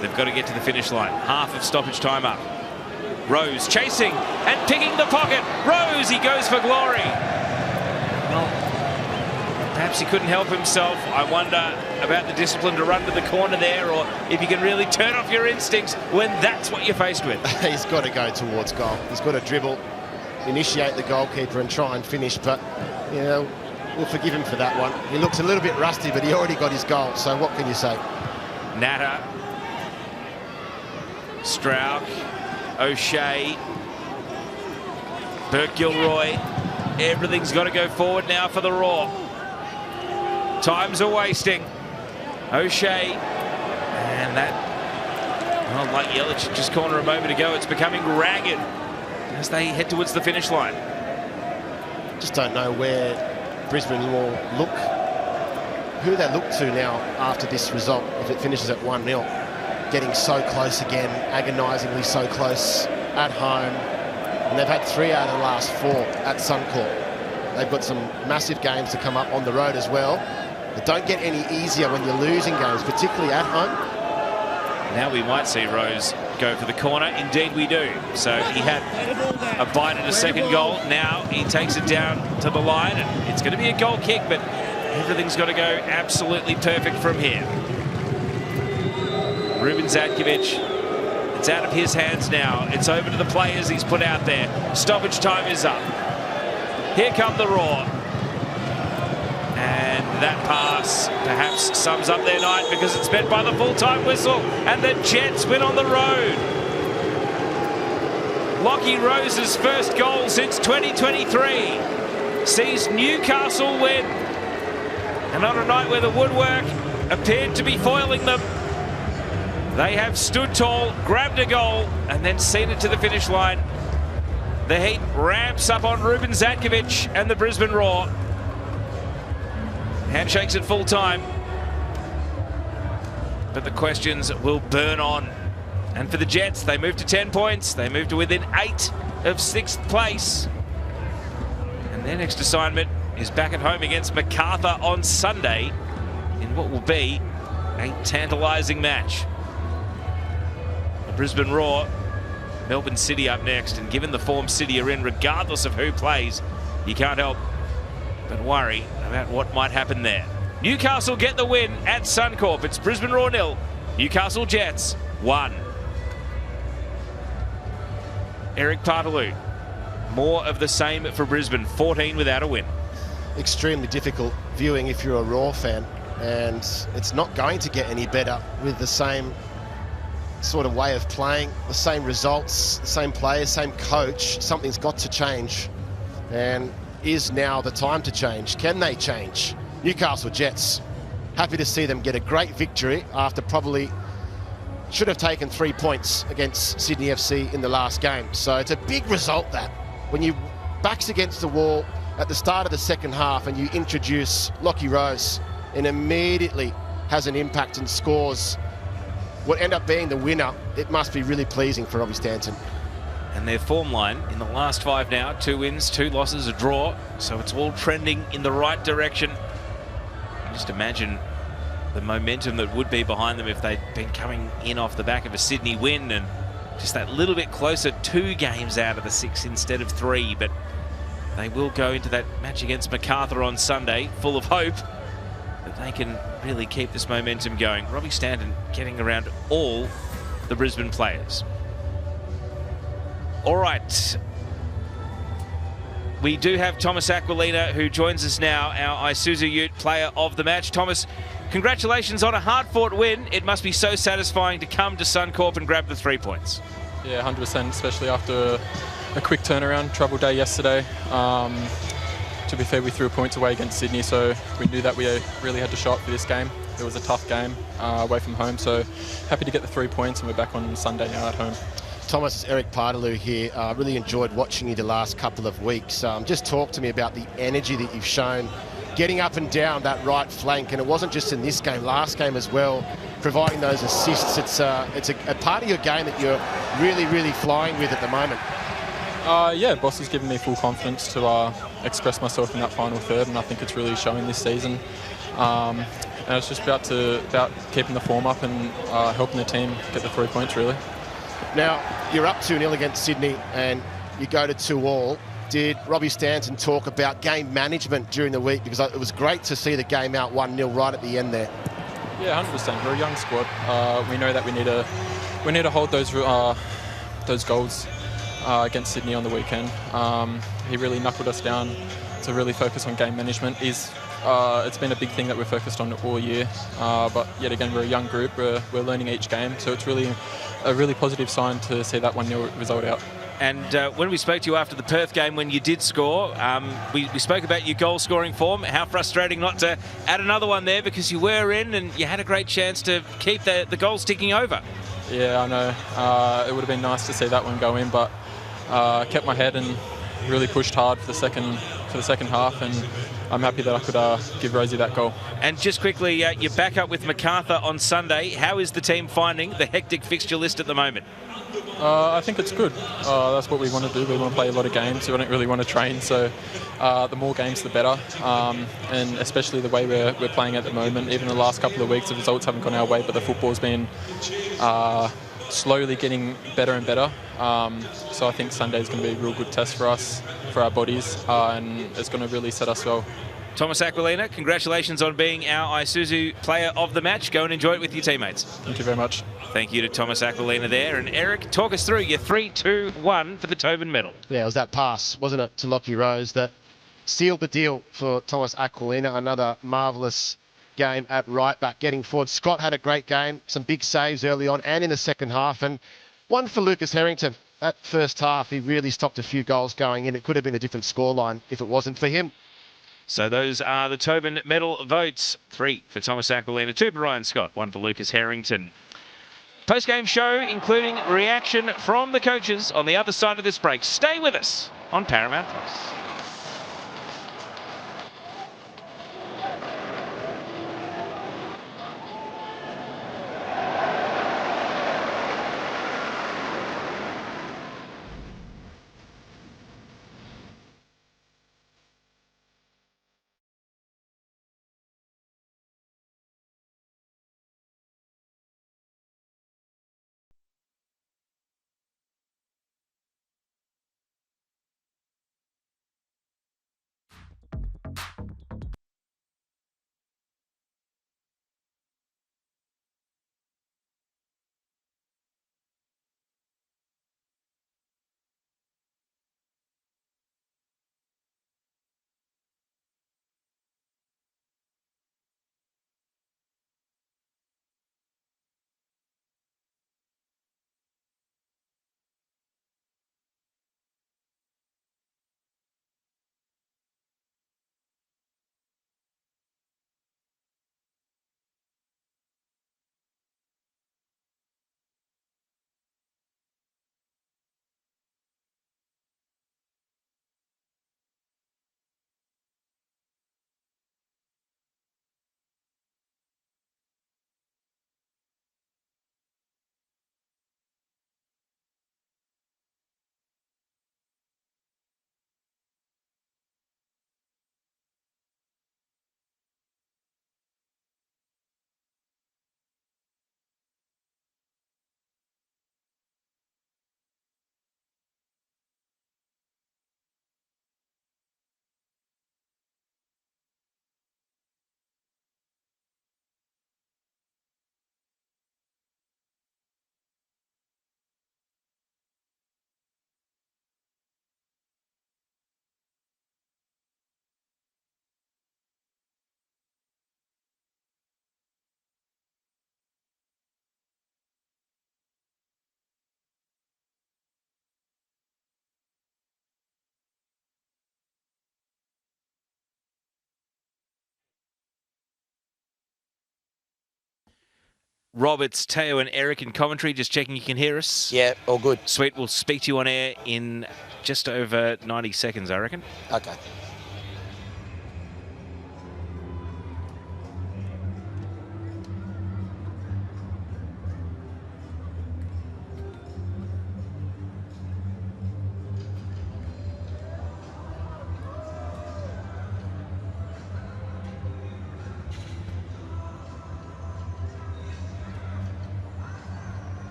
They've got to get to the finish line. Half of stoppage time up. Rose chasing and picking the pocket. Rose, he goes for glory. Well, perhaps he couldn't help himself. I wonder about the discipline to run to the corner there, or if you can really turn off your instincts when that's what you're faced with. He's got to go towards goal. He's got to dribble, initiate the goalkeeper and try and finish. But, you know, we'll forgive him for that one. He looks a little bit rusty, but he already got his goal. So what can you say? Natta. Strauch. O'Shea. Burke-Gilroy. Everything's got to go forward now for the Raw. Times are wasting. O'Shea. And that, well, like Jelicic's corner a moment ago, it's becoming ragged as they head towards the finish line. Just don't know where Brisbane will look, who they look to now after this result if it finishes at 1-0. Getting so close again, agonisingly so close at home. And they've had 3 out of the last 4 at Suncorp. They've got some massive games to come up on the road as well. They don't get any easier when you're losing games, particularly at home. Now we might see Rose go for the corner. Indeed we do. So he had a bite at a second goal. Now he takes it down to the line, and it's going to be a goal kick, but everything's got to go absolutely perfect from here. Ruben Zatkovic, it's out of his hands now. It's over to the players he's put out there. Stoppage time is up. Here come the Raw. And that pass perhaps sums up their night, because it's met by the full-time whistle, and the Jets win on the road. Lockie Rose's first goal since 2023 sees Newcastle win. And on a night where the woodwork appeared to be foiling them, they have stood tall, grabbed a goal, and then seen it to the finish line. The heat ramps up on Ruben Zatkovic and the Brisbane Roar. Handshakes at full time. But the questions will burn on. And for the Jets, they move to 10 points. They move to within 8 of 6th place. And their next assignment is back at home against Macarthur on Sunday in what will be a tantalising match. The Brisbane Roar, Melbourne City up next, and given the form City are in, regardless of who plays, you can't help but worry about what might happen there. Newcastle get the win at Suncorp. It's Brisbane Roar 0, Newcastle Jets 1. Eric Partaloo, more of the same for Brisbane, 14 without a win. extremely difficult viewing if you're a Raw fan, and it's not going to get any better with the same sort of way of playing, the same results, the same players, same coach. Something's got to change, and is now the time to change. Can they change? Newcastle Jets, happy to see them get a great victory after probably should have taken 3 points against Sydney FC in the last game. So it's a big result, that when you backs against the wall at the start of the second half and you introduce Lockie Rose and immediately has an impact and scores what end up being the winner, it must be really pleasing for Robbie Stanton. And their form line in the last 5 now, 2 wins, 2 losses, a draw. So it's all trending in the right direction. Just imagine the momentum that would be behind them if they'd been coming in off the back of a Sydney win and just that little bit closer, 2 games out of the 6 instead of 3. But they will go into that match against Macarthur on Sunday full of hope that they can really keep this momentum going. Robbie Stanton getting around all the Brisbane players. All right. We do have Thomas Aquilina, who joins us now, our Isuzu Ute player of the match. Thomas, congratulations on a hard-fought win. It must be so satisfying to come to Suncorp and grab the 3 points. Yeah, 100%, especially after a quick turnaround, trouble day yesterday. To be fair, we threw points away against Sydney, so we knew that we really had to show up for this game. It was a tough game away from home, so happy to get the 3 points, and we're back on Sunday now at home. Thomas, Eric Partaloo here. Really enjoyed watching you the last couple of weeks. Just talk to me about the energy that you've shown getting up and down that right flank, and it wasn't just in this game, last game as well, providing those assists. It's a part of your game that you're really flying with at the moment. Yeah, boss has given me full confidence to express myself in that final third, and I think it's really showing this season. And it's just about keeping the form up and helping the team get the 3 points, really. Now, you're up 2-0 against Sydney and you go to 2-2. Did Robbie Stanton talk about game management during the week? Because it was great to see the game out 1-0 right at the end there. Yeah, 100%. We're a young squad. We know that we need to hold those goals against Sydney on the weekend. He really knuckled us down to really focus on game management. It's been a big thing that we're focused on all year, but yet again, we're a young group. We're learning each game, so it's really a really positive sign to see that 1-0 result out. And when we spoke to you after the Perth game, when you did score, we spoke about your goal-scoring form. How frustrating not to add another one there, because you were in and you had a great chance to keep the goals ticking over. Yeah, I know. It would have been nice to see that one go in, but kept my head and really pushed hard for the second half, and I'm happy that I could give Rosie that goal. And just quickly, you're back up with Macarthur on Sunday. How is the team finding the hectic fixture list at the moment? I think it's good. That's what we want to do. We want to play a lot of games. We don't really want to train, so the more games, the better. And especially the way we're playing at the moment. Even the last couple of weeks, the results haven't gone our way, but the football's been slowly getting better and better. So I think Sunday's going to be a real good test for us, for our bodies, and it's going to really set us well. Thomas Aquilina, congratulations on being our Isuzu player of the match. Go and enjoy it with your teammates. Thank you very much. Thank you to Thomas Aquilina there. And Eric, talk us through your 3-2-1 for the Tobin medal. Yeah, it was that pass, wasn't it, to Lockie Rose that sealed the deal for Thomas Aquilina. Another marvellous game at right back, getting forward. Scott had a great game, some big saves early on and in the second half, and one for Lucas Harrington. That first half, he really stopped a few goals going in. It could have been a different scoreline if it wasn't for him. So those are the Tobin medal votes. 3 for Thomas Aquilina, 2 for Ryan Scott, 1 for Lucas Harrington. Post-game show, including reaction from the coaches on the other side of this break. Stay with us on Paramount Plus. Roberts, Teo and Eric in commentary. Just checking you can hear us. Yeah, all good. Sweet. We'll speak to you on air in just over 90 seconds, I reckon. Okay.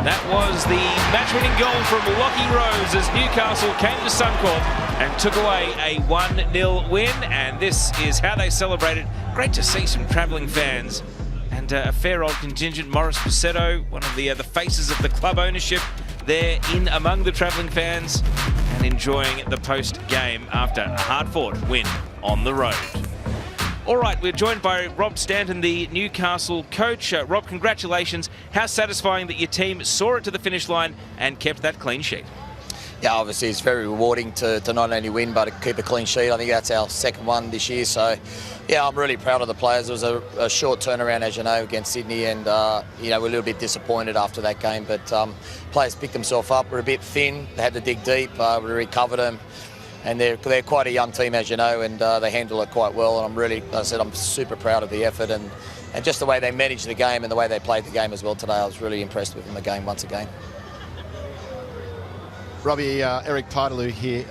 That was the match-winning goal from Milwaukee Rose as Newcastle came to Suncorp and took away a 1-0 win. And this is how they celebrated. Great to see some travelling fans and a fair old contingent. Morris Pacetto, one of the faces of the club ownership, there in among the travelling fans and enjoying the post-game after a hard-fought win on the road. All right, we're joined by Rob Stanton, the Newcastle coach. Rob, congratulations. How satisfying that your team saw it to the finish line and kept that clean sheet. Yeah, obviously it's very rewarding to not only win but to keep a clean sheet. I think that's our second one this year. So, yeah, I'm really proud of the players. It was a short turnaround, as you know, against Sydney, and we're a little bit disappointed after that game. But players picked themselves up. We're a bit thin. They had to dig deep. We recovered them. And they're quite a young team, as you know, and they handle it quite well. And I'm super proud of the effort and just the way they managed the game and the way they played the game as well today. I was really impressed with them the game once again. Robbie, Eric Partaloo here.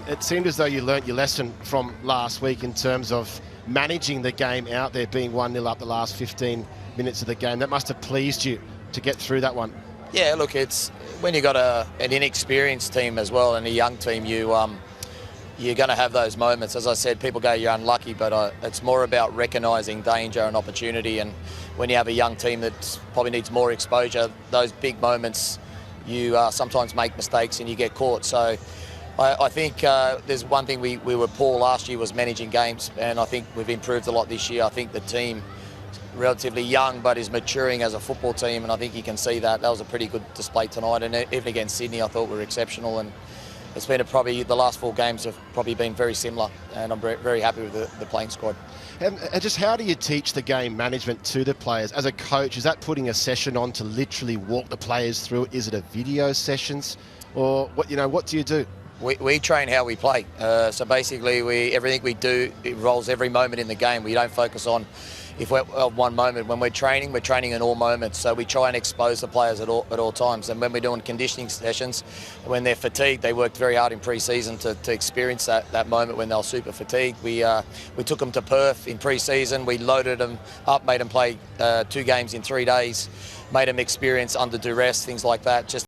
It seemed as though you learnt your lesson from last week in terms of managing the game out there, being 1-0 up the last 15 minutes of the game. That must have pleased you to get through that one. Yeah, look, it's when you've got an inexperienced team as well and a young team, you're going to have those moments. As I said, people go, you're unlucky, but it's more about recognising danger and opportunity. And when you have a young team that probably needs more exposure, those big moments, you sometimes make mistakes and you get caught. So I think there's one thing we were poor last year was managing games, and I think we've improved a lot this year. I think the team relatively young but is maturing as a football team, and I think you can see that. That was a pretty good display tonight, and even against Sydney I thought we were exceptional. And it's been probably the last 4 games have probably been very similar, and I'm very happy with the playing squad. And just how do you teach the game management to the players? As a coach, is that putting a session on to literally walk the players through it? Is it a video sessions? Or what do you do? We train how we play. So basically everything we do involves every moment in the game. We don't focus on if we're at one moment. When we're training in all moments. So we try and expose the players at all times. And when we're doing conditioning sessions, when they're fatigued, they worked very hard in pre-season to experience that moment when they were super fatigued. We took them to Perth in pre-season. We loaded them up, made them play 2 games in 3 days, made them experience under duress, things like that. Just